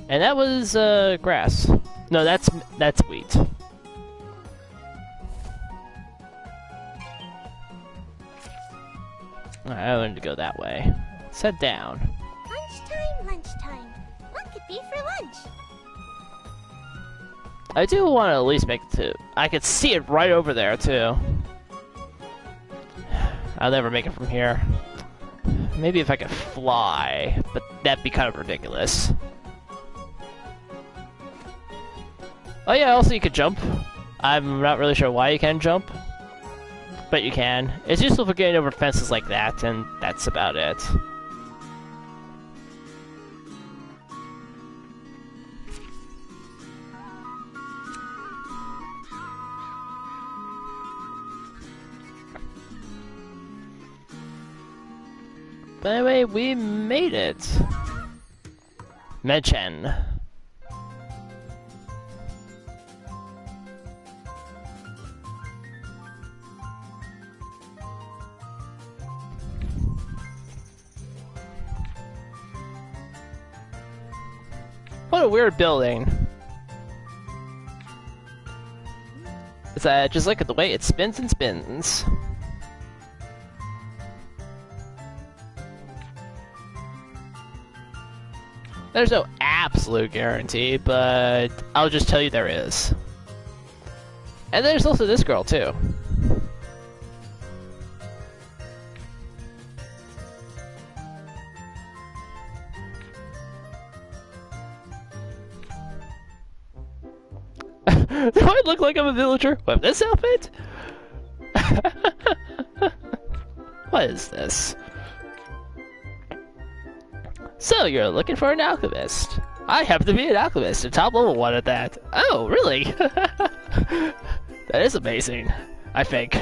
And that was, grass. No, that's wheat. Alright, I wanted to go that way. Let's head down. Lunchtime. What could be for lunch? I do want to at least make it to... I could see it right over there, too. I'll never make it from here. Maybe if I could fly, but that'd be kind of ridiculous. Oh yeah, also you could jump. I'm not really sure why you can jump, but you can. It's useful for getting over fences like that, and that's about it. But anyway, we made it. Mention. What a weird building. Is that just look at the way it spins and spins. There's no absolute guarantee, but I'll just tell you there is. And there's also this girl, too. Do I look like I'm a villager with this outfit? What is this? So, you're looking for an alchemist. I happen to be an alchemist, a top level one at that. Oh, really? That is amazing, I think.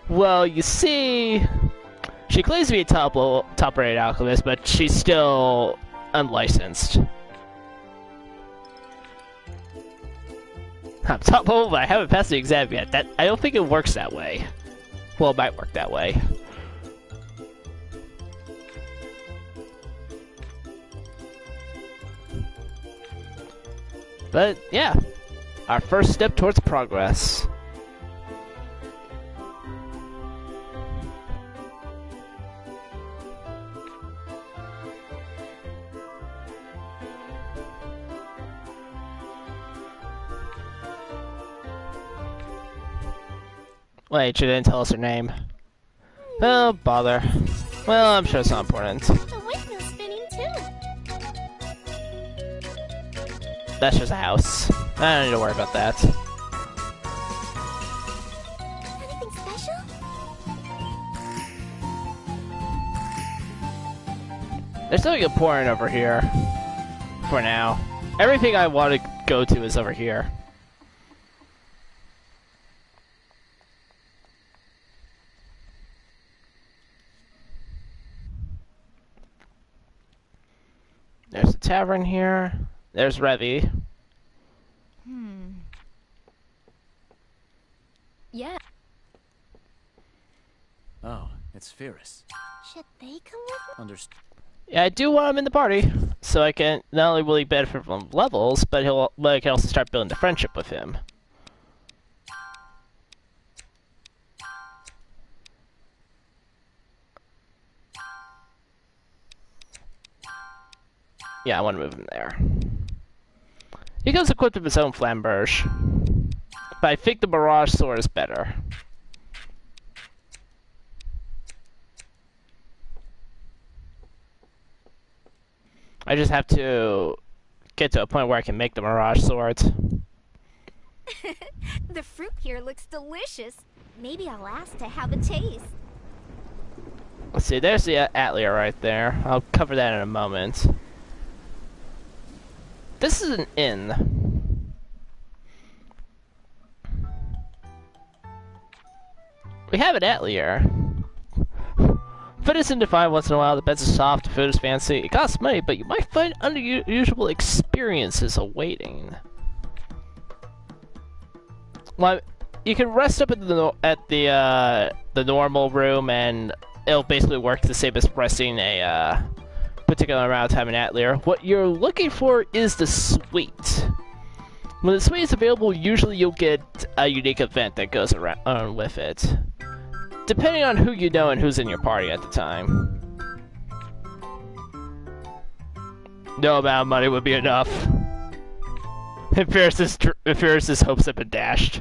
Well, you see, she claims to be a top-rated alchemist, but she's still unlicensed. I'm top level, but I haven't passed the exam yet. I don't think it works that way. Well, it might work that way. But, yeah. Our first step towards progress. Wait, she didn't tell us her name. Oh, bother. Well, I'm sure it's not important. The windmill's spinning too. That's just a house. I don't need to worry about that. Anything special? There's something important over here. For now. Everything I want to go to is over here. There's a tavern here. There's Revy. Yeah. Oh, it's Firis. Should they come with me? Understood. Yeah, I do want him in the party, so I can not only will he benefit from levels, but I can also start building a friendship with him. Yeah, I want to move him there. He comes equipped with his own flamberge, but I think the Mirage Sword is better. I just have to get to a point where I can make the Mirage Swords. The fruit here looks delicious. Maybe I'll ask to have a taste. Let's see, there's the Atelier right there. I'll cover that in a moment. This is an inn. We have an Atelier. Food is undefined once in a while, the beds are soft, the food is fancy. It costs money, but you might find unusual experiences awaiting. Well, you can rest up at the normal room, and it'll basically work the same as resting a particular amount of time in Atelier. What you're looking for is the suite. When the suite is available, usually you'll get a unique event that goes around with it, depending on who you know and who's in your party at the time. No amount of money would be enough. If Firis' hopes have been dashed.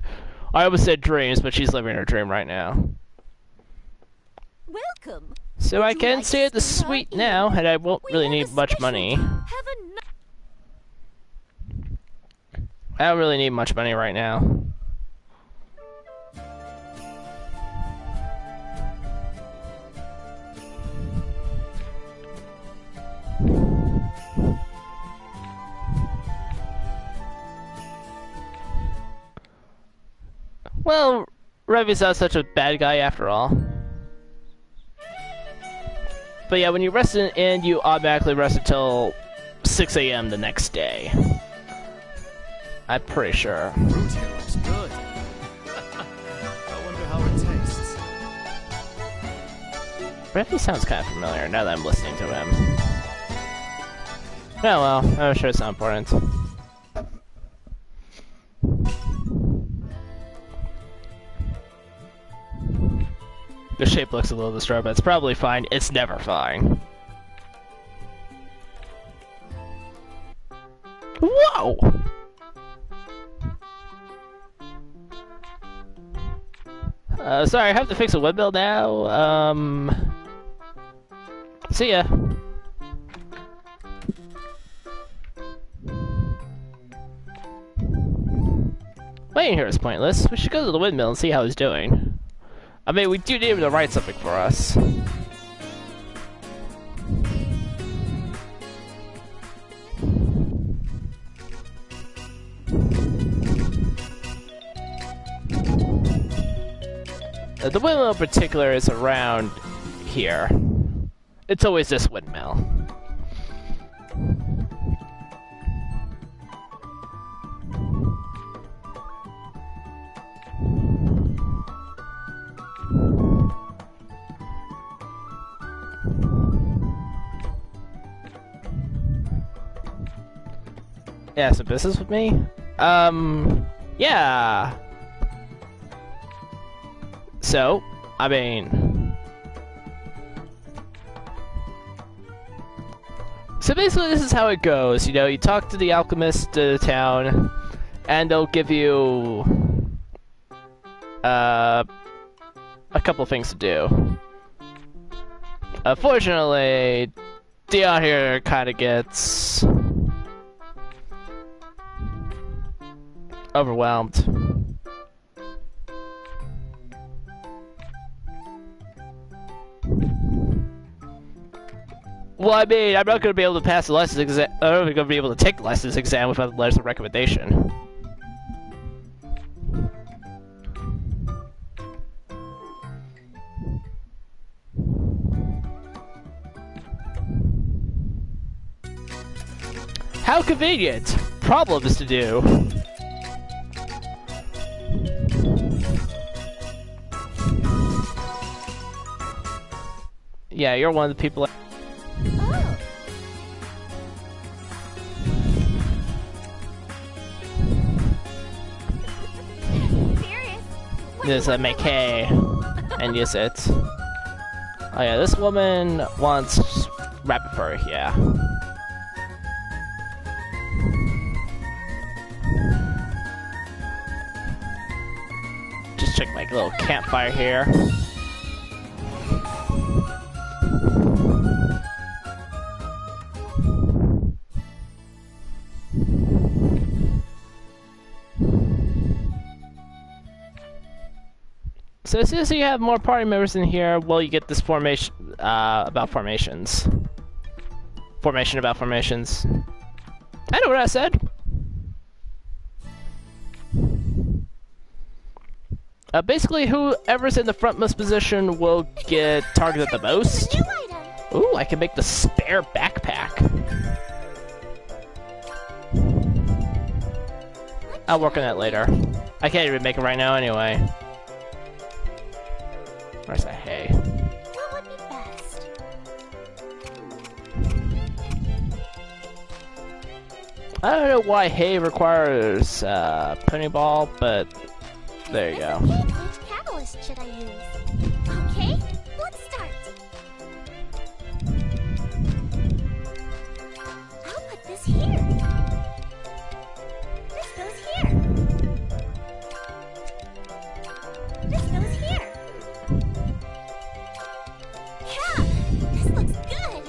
I almost said dreams, but she's living her dream right now. Welcome. So I can stay at the suite now, and I won't really need much money. I don't really need much money right now. Well, Revy's not such a bad guy after all. But yeah, when you rest in an inn, you automatically rest until 6 a.m. the next day. I'm pretty sure. Fruit here looks good. I wonder how it tastes. Revy sounds kind of familiar now that I'm listening to him. Oh well, I'm sure it's not important. The shape looks a little disturbed, but it's probably fine. It's never fine. Whoa! Sorry, I have to fix a windmill now. See ya. Waiting here is pointless. We should go to the windmill and see how he's doing. I mean, we do need him to write something for us. The windmill in particular is around here. It's always this windmill. Yeah, some business with me? Yeah. So, I mean... So basically this is how it goes, you know, you talk to the alchemist of the town, and they'll give you... a couple things to do. Unfortunately, Dion here kinda gets... overwhelmed. Well, I mean, I'm not going to be able to pass the license exam. I'm not going to be able to take the license exam without the letters of recommendation. How convenient! Problems to do. Yeah, you're one of the people. Oh. Firis, There's a McKay, and use it. Oh yeah, this woman wants rapid fur, yeah. Just check my little campfire here. So as soon as you have more party members in here, well, you get this formation, about formations. Formation about formations. I know what I said! Basically, whoever's in the frontmost position will get targeted the most. new item. Ooh, I can make the spare backpack. I'll work on that later. I can't even make it right now anyway. Where's that hay? What would be best? I don't know why hay requires pony ball, but there you go. Which catalyst should I use? Okay, let's start. I'll put this here. This goes here. This goes here. Yeah, this looks good.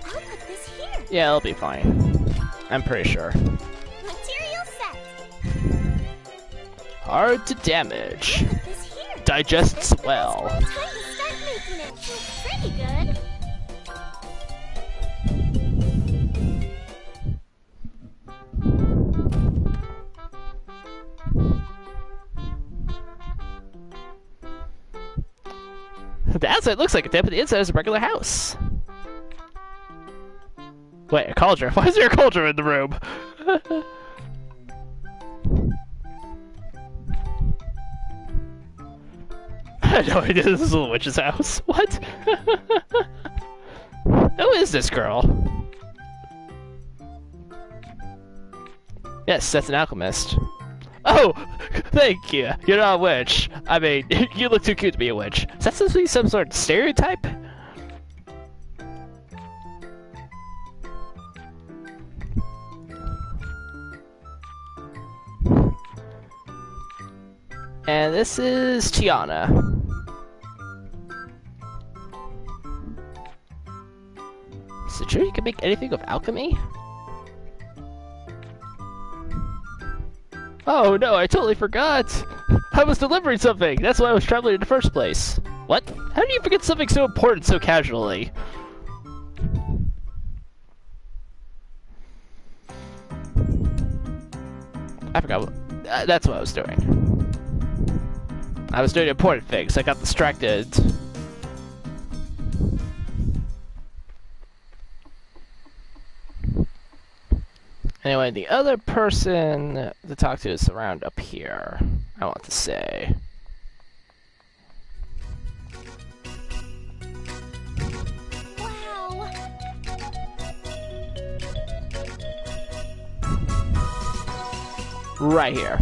I'll put this here. Yeah, it'll be fine. I'm pretty sure. Material set. Hard to damage. Put this here. Digests well. Time to start making it. Pretty good. The outside looks like a den, but the inside is a regular house. Wait, a cauldron? Why is there a cauldron in the room? I had no idea this is a witch's house. What? Who is this girl? Yes, that's an alchemist. Oh, thank you. You're not a witch. I mean, you look too cute to be a witch. Is that supposed to be some sort of stereotype? And this is Tiana. Is it true you can make anything with alchemy? Oh no, I totally forgot! I was delivering something! That's why I was traveling in the first place. What? How do you forget something so important so casually? I forgot what... that's what I was doing. I was doing important things. I got distracted. Anyway, the other person to talk to is around up here, I want to say. Wow. Right here.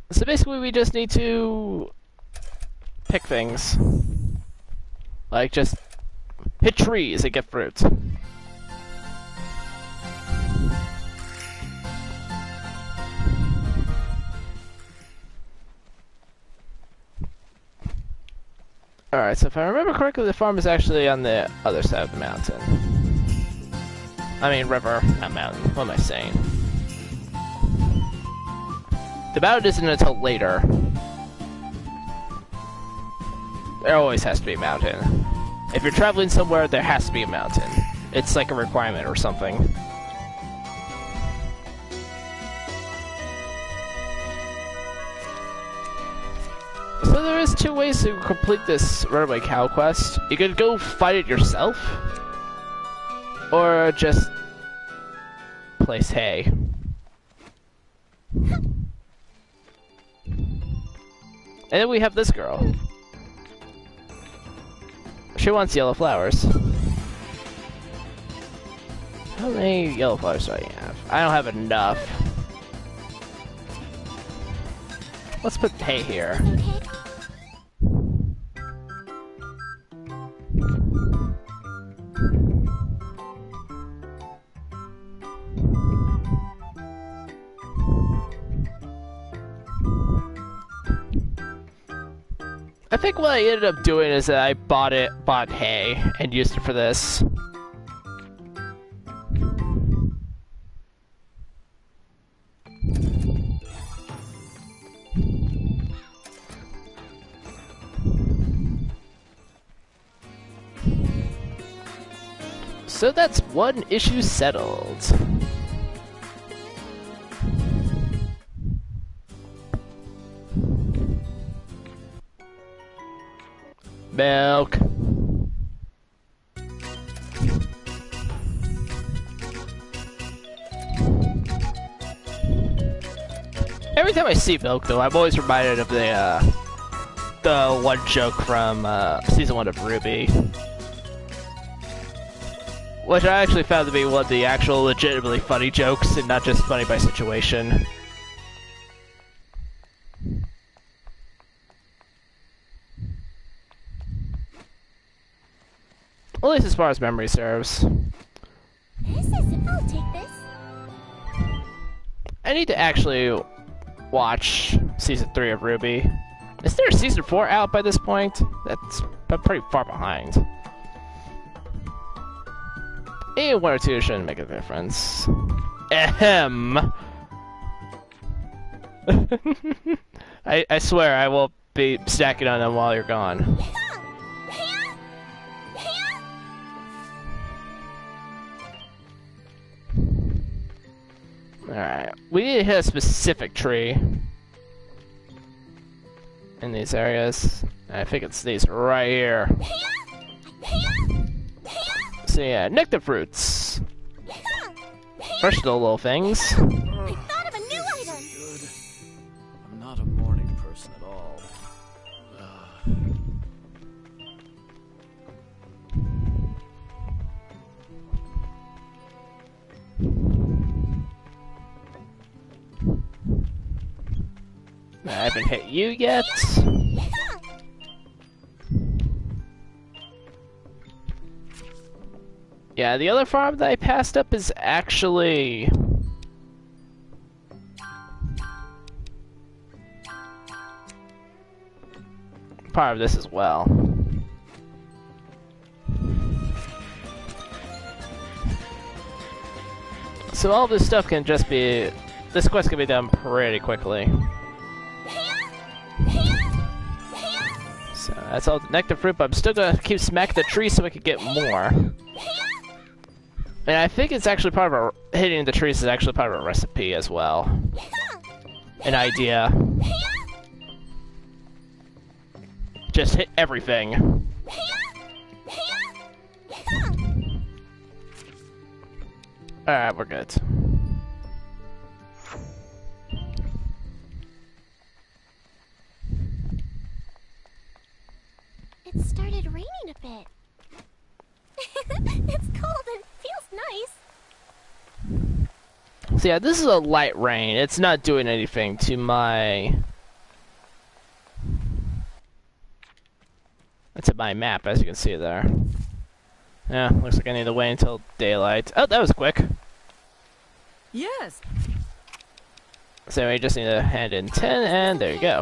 So basically we just need to pick things. Like just hit trees and get fruit. Alright, so if I remember correctly, the farm is actually on the other side of the mountain. I mean river, not mountain. What am I saying? The mountain isn't until later. There always has to be a mountain. If you're traveling somewhere, there has to be a mountain. It's like a requirement or something. So there is two ways to complete this runaway cow quest. You could go fight it yourself, or just place hay. And then we have this girl. She wants yellow flowers. How many yellow flowers do I have? I don't have enough. Let's put hay here. I think what I ended up doing is that I bought hay and used it for this. So that's one issue settled. Milk. Every time I see milk, though, I'm always reminded of the one joke from season 1 of Ruby, which I actually found to be one of the actual legitimately funny jokes, and not just funny by situation. At least as far as memory serves. I'll take this. I need to actually watch season 3 of Ruby. Is there a season 4 out by this point? I'm pretty far behind. And 1 or 2 shouldn't make a difference. Ahem. I swear I will be stacking on them while you're gone. Alright, we need to hit a specific tree in these areas. I think it's these right here. So yeah, nectar fruits. Versatile little things. I thought of a new item. Good. I'm not a morning person at all. I haven't hit you yet. Yeah, the other farm that I passed up is actually part of this as well. So all this stuff can just be... This quest can be done pretty quickly. So that's all the nectar fruit, but I'm still gonna keep smacking the tree so we can get more. And I think it's actually part of a... Hitting the trees is actually part of a recipe as well. An idea. Just hit everything. Alright, we're good. It started raining a bit. It's cold and it feels nice. So yeah, this is a light rain. It's not doing anything to my... It's my map, as you can see there. Yeah, looks like I need to wait until daylight. Oh, that was quick. Yes. So we just need to hand in 10, and there you go.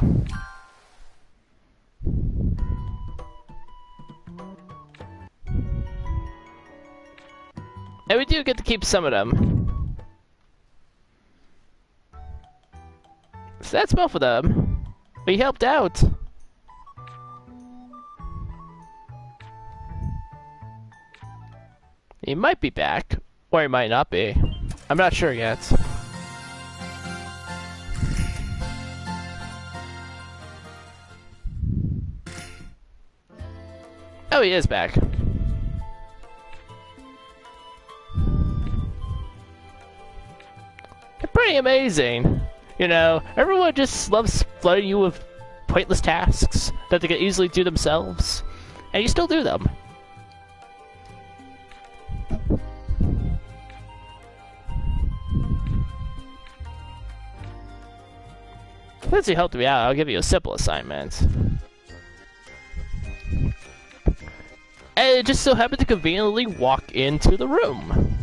And we do get to keep some of them. So that's both of them. We helped out. He might be back, or he might not be. I'm not sure yet. Oh, he is back. Pretty amazing. You know, everyone just loves flooding you with pointless tasks that they can easily do themselves, and you still do them. Since you helped me out, I'll give you a simple assignment. And it just so happened to conveniently walk into the room.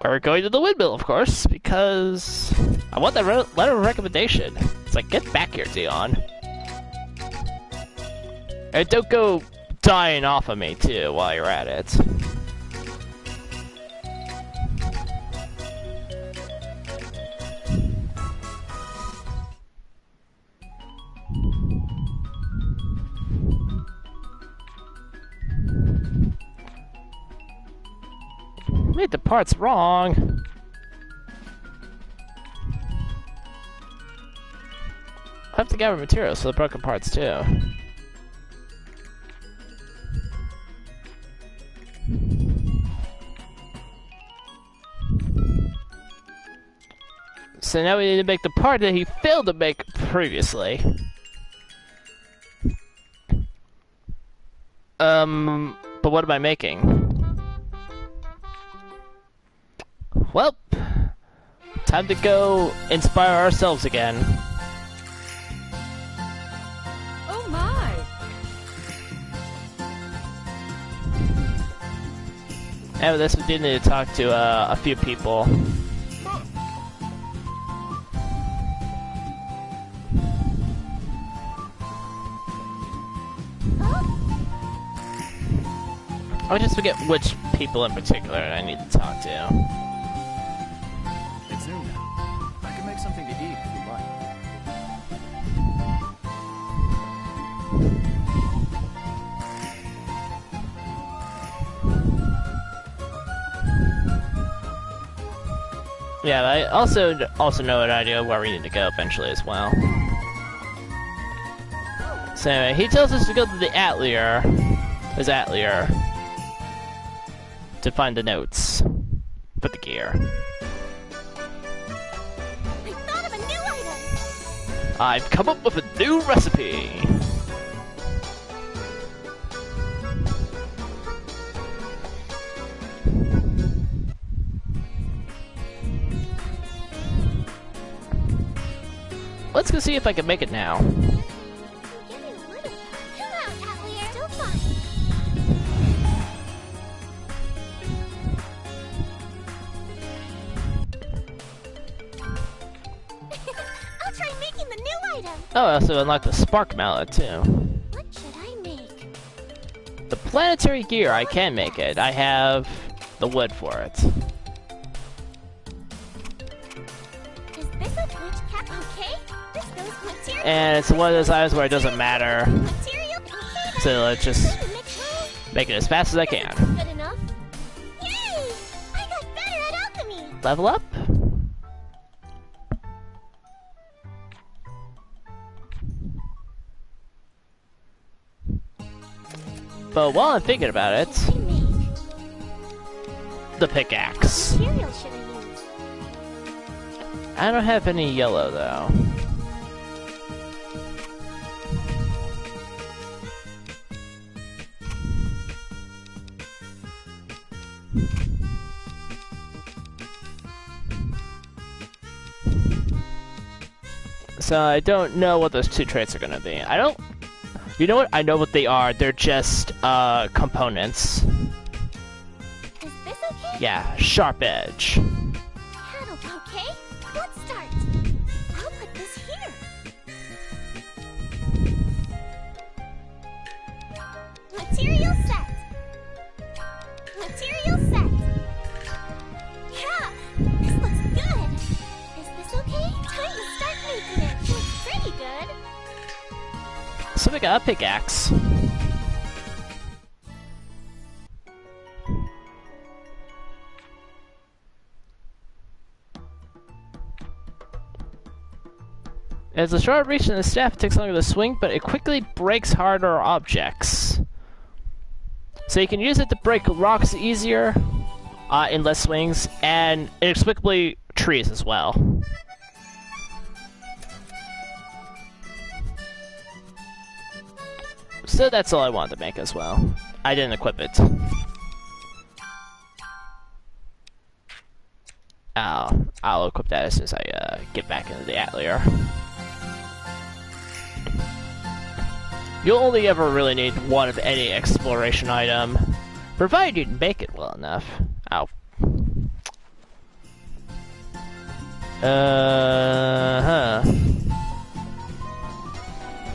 We're going to the windmill, of course, because I want that letter of recommendation. It's like, get back here, Dion. And don't go dying off of me, too, while you're at it. Made the parts wrong. I have to gather materials for the broken parts too. So now we need to make the part that he failed to make previously. But what am I making? Well, time to go inspire ourselves again. Oh my! And with this, we do need to talk to a few people. I just forget which people in particular I need to talk to. It's noon now. I can make something to eat if you like. Yeah, but I also know an idea where we need to go eventually as well. So anyway, he tells us to go to the Atelier. His Atelier. To find the notes for the gear. I thought of a new item! I've come up with a new recipe! Let's go see if I can make it now. Oh, I also unlocked the spark mallet too. What should I make? The planetary gear, I can make it. I have the wood for it. Is this a glitch cap? Okay. This goes material. And it's one of those items where it doesn't matter. Material. Okay. So let's just Mix well. make it as fast as I can. Good enough. Yay! I got better at alchemy. Level up. But while I'm thinking about it, What should I make? the pickaxe. Material should I use? I don't have any yellow though. So I don't know what those two traits are gonna be. I don't. You know what? I know what they are. They're just components. Is this okay? Yeah, sharp edge. That'll be okay. Let's start. I'll put this here. Material set. Material set. Yeah, this looks good. Is this okay? Time to start making it. Looks pretty good. So we got a pickaxe. It has a short reach and the staff takes longer to swing, but it quickly breaks harder objects. So you can use it to break rocks easier, in less swings, and inexplicably trees as well. So that's all I wanted to make as well. I didn't equip it. I'll equip that as soon as I get back into the Atelier. You'll only ever really need one of any exploration item, provided you can make it well enough. Ow.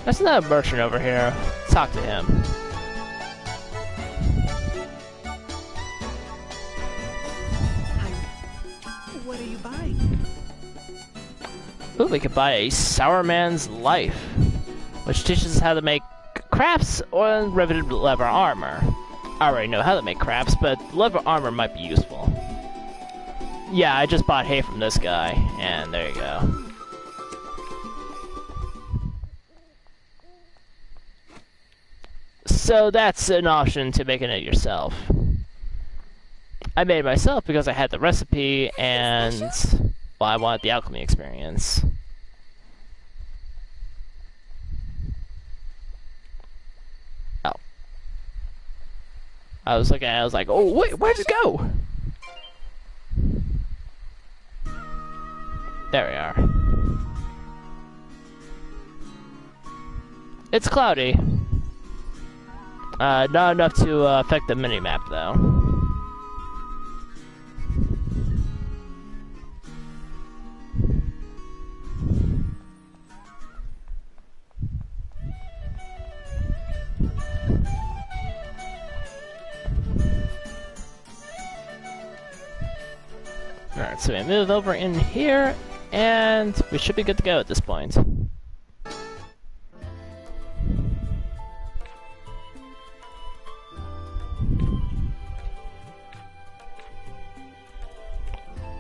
That's not a merchant over here. Let's talk to him. What are you buying? Ooh, we could buy a Sour Man's Life, which teaches us how to make crafts or riveted leather armor. I already know how to make crafts, but leather armor might be useful. Yeah, I just bought hay from this guy, and there you go. So that's an option to making it yourself. I made it myself because I had the recipe and, well, I wanted the alchemy experience. Oh. I was looking at it, I was like, oh wait, where'd it go? There we are. It's cloudy. Not enough to affect the minimap, though. Alright, so we move over in here, and we should be good to go at this point.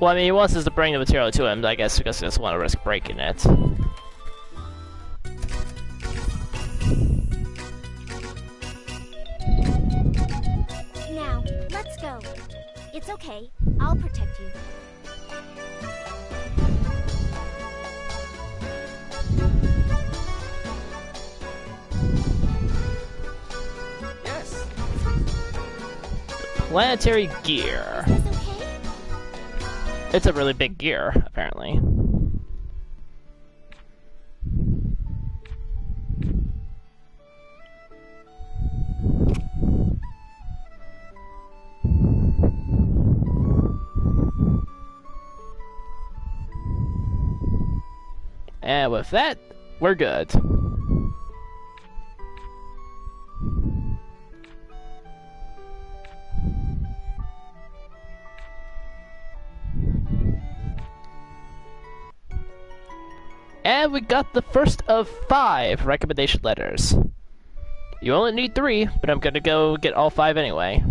Well, I mean, he wants us to bring the material to him, I guess, because he doesn't want to risk breaking it. Now, let's go. It's okay. I'll protect you. Yes. Planetary gear. Is this okay? It's a really big gear, apparently. And with that, we're good. And we got the first of 5 recommendation letters. You only need 3, but I'm gonna go get all 5 anyway.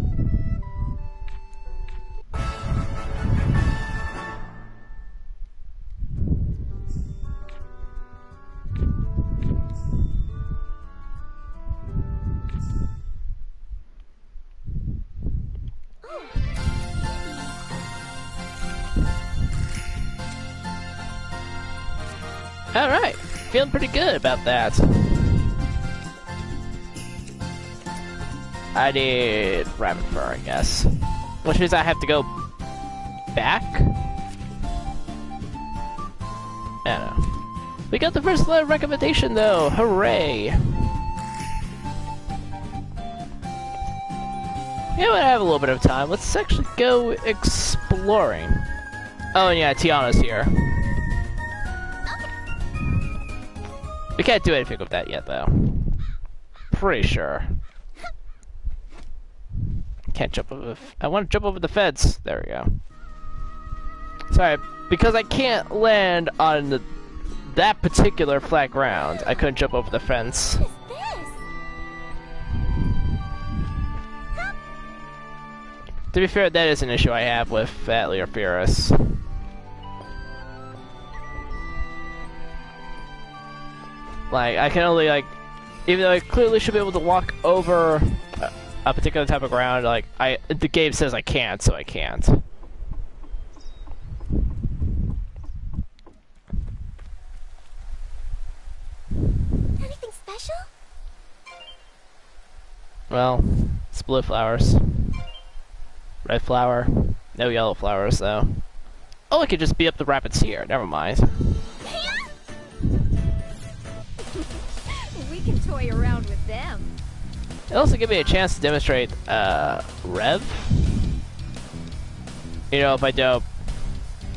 Alright, feeling pretty good about that. I need rabbit fur, I guess. Which means I have to go back? I don't know. We got the first letter recommendation though, hooray! Yeah, I have a little bit of time. Let's actually go exploring. Oh, and yeah, Tiana's here. We can't do anything with that yet, though. Pretty sure. Can't jump over. I want to jump over the fence. There we go. Sorry, because I can't land on that particular flat ground. I couldn't jump over the fence. What is this? To be fair, that is an issue I have with Atelier Firis. Like, I can only, like, even though I clearly should be able to walk over a particular type of ground, like, the game says I can't, so I can't. Anything special? Well, it's blue flowers. Red flower. No yellow flowers, though. Oh, it could just be up the rapids here. Never mind. We can toy around with them. It also gives me a chance to demonstrate Rev. You know, if I don't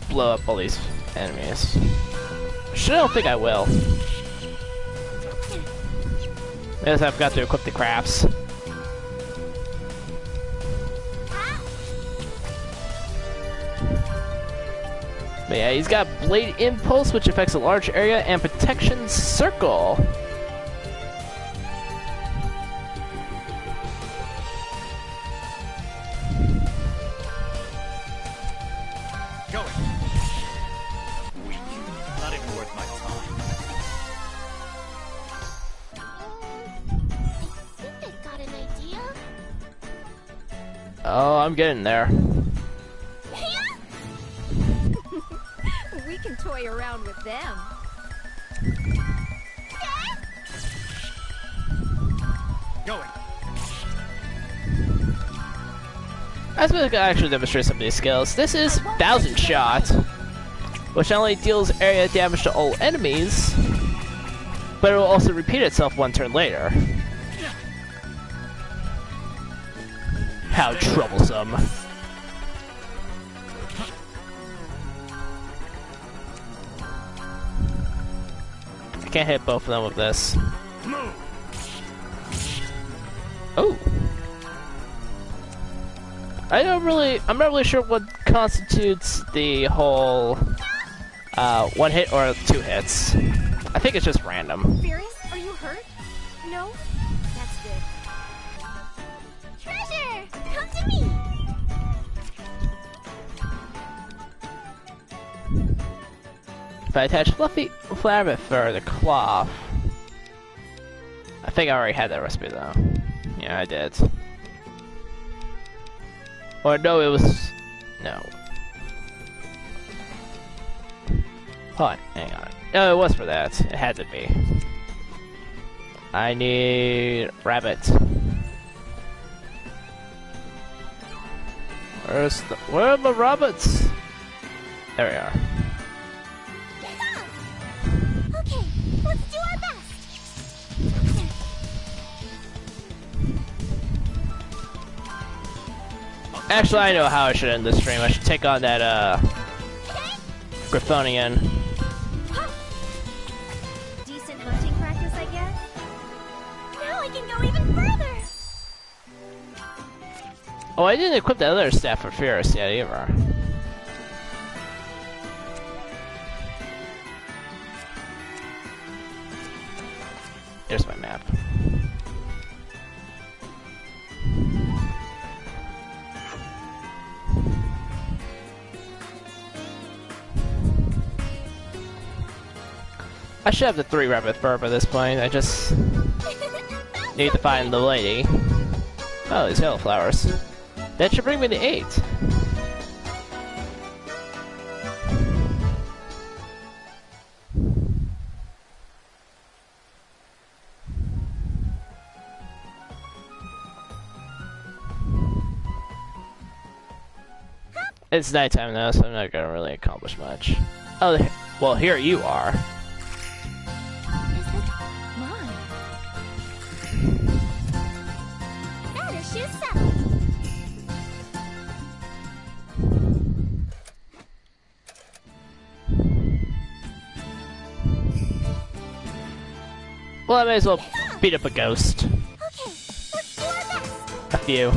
blow up all these enemies. Which I don't think I will. I guess I've got to equip the crafts. But yeah, he's got Blade Impulse, which affects a large area, and Protection Circle. Not even worth my time. I think I've got an idea. Oh, I'm getting there. We can toy around with them. Going. As we actually demonstrate some of these skills, this is 1000 Shot, which not only deals area damage to all enemies, but it will also repeat itself one turn later. How troublesome. I can't hit both of them with this. Oh. I'm not really sure what constitutes the whole one hit or 2 hits. I think it's just random. Firis, are you hurt? No? That's good. Treasure! Come to me! If I attach fluffy rabbit fur to cloth. I think I already had that recipe though. Yeah, I did. Or no, it was... no. Hold on, hang on. No, it was for that. It had to be. I need... rabbit. Where are the rabbits? There we are. Okay, let's do our best. Actually, I know how I should end this stream. I should take on that, Griffonian. Decent go even further. Oh, I didn't equip the other staff for Firis yet either. Here's my map. I should have the 3 rabbit fur by this point. I just need to find the lady. Oh, these yellow flowers. That should bring me to 8. It's nighttime now, so I'm not gonna really accomplish much. Oh, well, here you are. That issue's settled. Well, I may as well beat up a ghost. Okay, let's do our best. A few.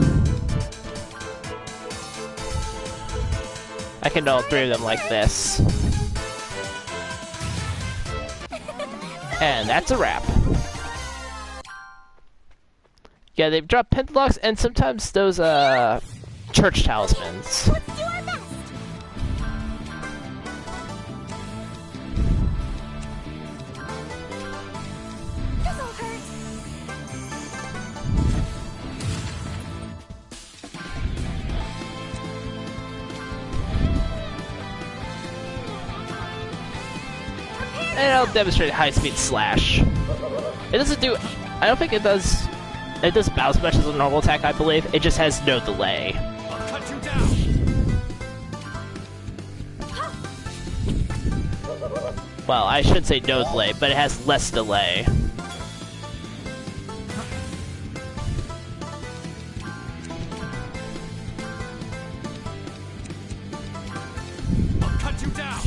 I can do all 3 of them like this. And that's a wrap. Yeah, they've dropped pentalocks and sometimes those, church talismans. Let's do our best. This'll hurt. And I'll demonstrate high-speed slash. It doesn't do... I don't think it does... It does bounce much as a normal attack, I believe. It just has no delay. I'll cut you down. Well, I should say no delay, but it has less delay. I'll cut you down.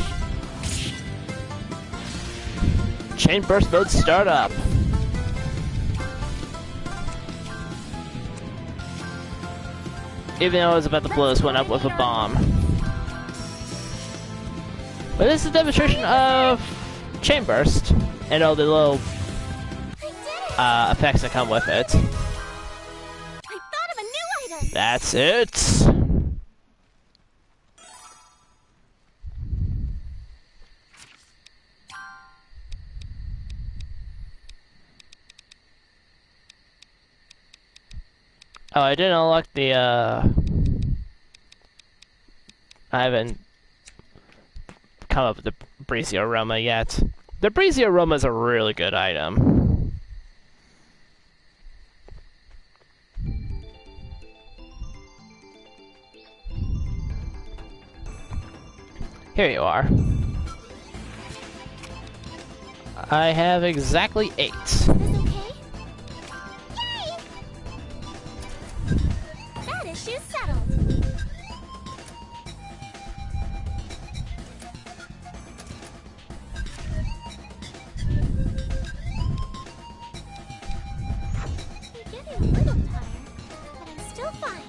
Chain burst mode start up. Even though I was about to blow this one up with a bomb. But this is a demonstration of chain burst and all the little effects that come with it. I thought of a new item. That's it. Oh, I didn't unlock the, I haven't come up with the breezy aroma yet. The breezy aroma is a really good item. Here you are. I have exactly 8. Is this okay? Yay! That issue's settled. I'm getting a little tired, but I'm still fine.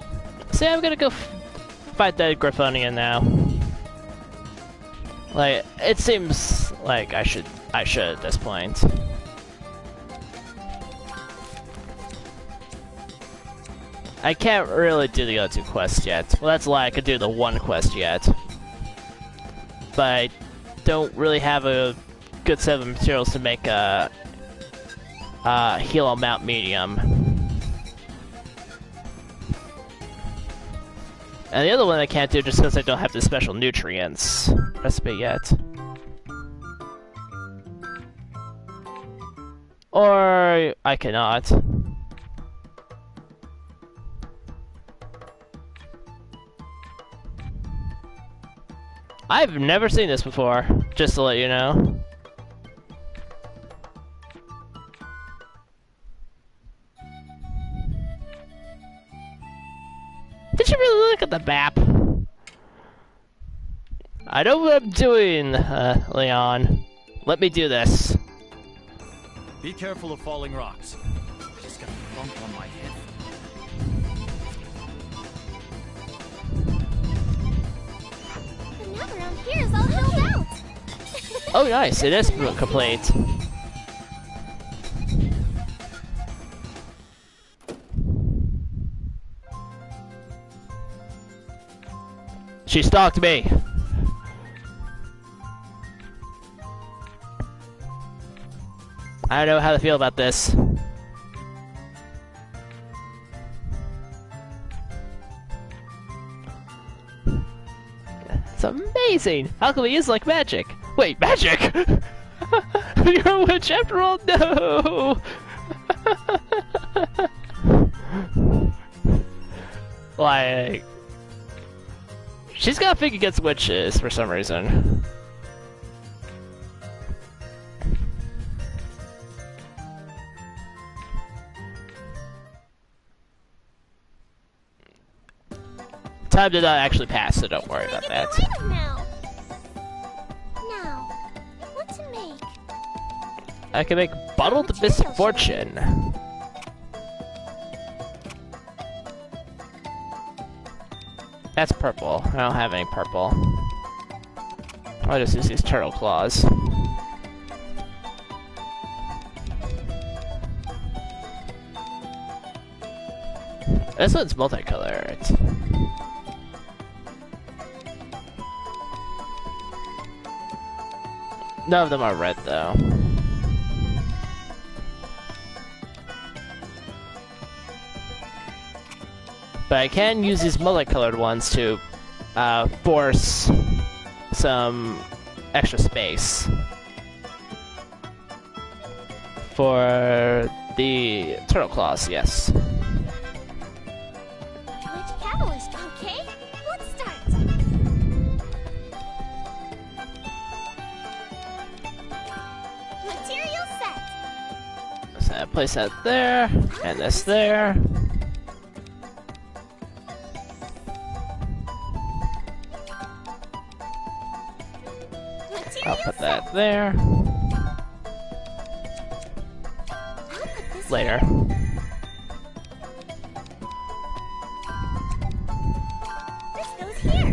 See, I'm gonna go fight that Griffonian now. Like, it seems like I should at this point. I can't really do the other 2 quests yet. Well, that's a lie, I could do the 1 quest yet. But I don't really have a good set of materials to make a heal on Mount Medium. And the other one I can't do just because I don't have the special nutrients recipe yet. Or I cannot. I've never seen this before, just to let you know. Did you really look at the map? I know what I'm doing, Leon. Let me do this. Be careful of falling rocks. just got a bump on my head. And now around here is all filled out. Oh, nice. It is complete. She stalked me. I don't know how to feel about this. It's amazing! Alchemy is like magic! Wait, magic?! You're a witch after all? No! Like... She's got a thing against witches for some reason. Time did not actually pass, so don't worry about that. Now, what to make? I can make bottled misfortune. That's purple. I don't have any purple. I'll just use these turtle claws. This one's multicolored. None of them are red, though. But I can use these multicolored ones to force some extra space for the turtle claws, yes. Witch Catalyst, okay? Let's start. Material set. So I place that there, and this there. I'll put that there. Later. This goes here.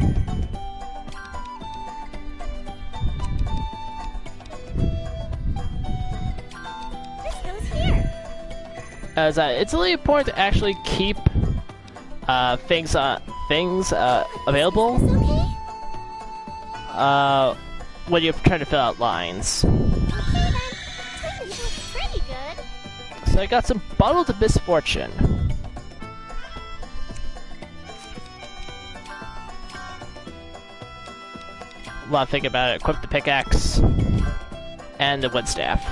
This goes here. It's really important to actually keep things available. Is this okay? When you're trying to fill out lines. Okay then. Timing's looks pretty good. So I got some bottled misfortune. While I think about it, equip the pickaxe and the wood staff.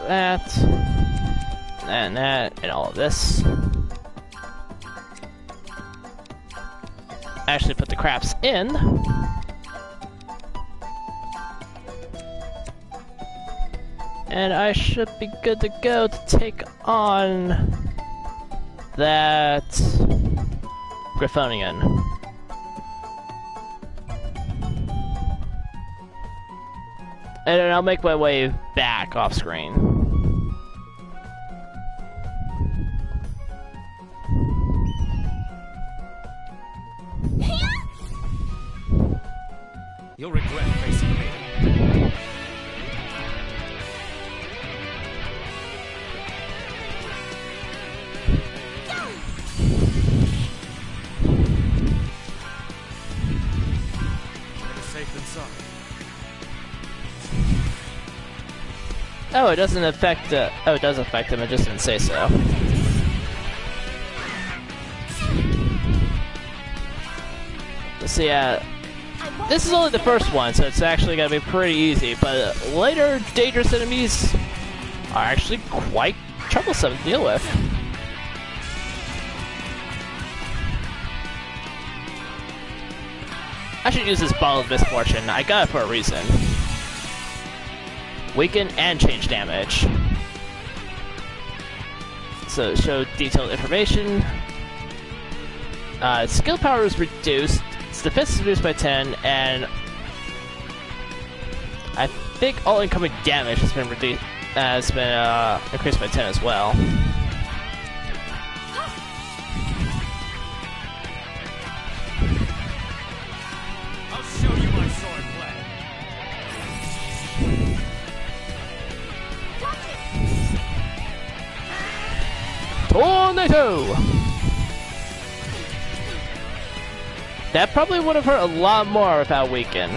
That, and all of this. Actually put the craps in. And I should be good to go to take on that Griffonian. And then I'll make my way back off screen. You'll regret facing me. Better safe than sorry. Oh, it doesn't affect, oh, it does affect him, it just didn't say so. So yeah, this is only the first one, so it's actually gonna be pretty easy, but later dangerous enemies are actually quite troublesome to deal with. I should use this bottle of misfortune, I got it for a reason. Weaken and change damage. So show detailed information. skill power is reduced, its defense is reduced by 10, and I think all incoming damage has been reduced, increased by 10 as well. I'll show you my swordplay. Tornado! That probably would have hurt a lot more without weaken.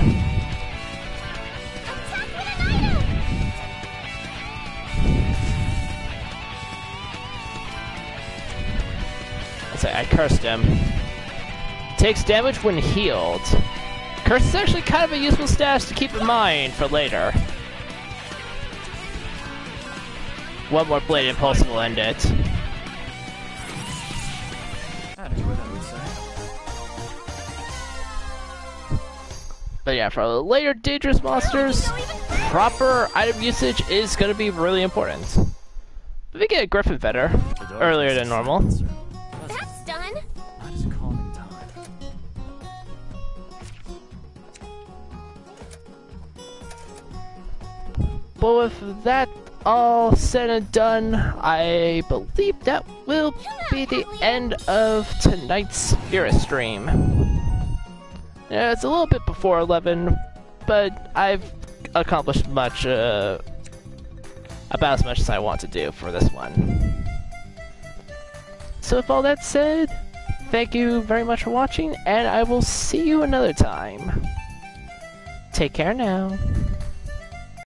Attack with an item! Let's say I cursed him. Takes damage when healed. Curse is actually kind of a useful stash to keep in mind for later. One more Blade Impulse will end it. I don't know what that would say. But yeah, for later dangerous monsters, proper item usage is going to be really important. But we get a Griffin Feather earlier than normal. That's done. Not as calming time. But with that all said and done, I believe that will be the end of tonight's Firis stream. Yeah, it's a little bit before 11, but I've accomplished much, about as much as I want to do for this one. So with all that said, thank you very much for watching, and I will see you another time. Take care now.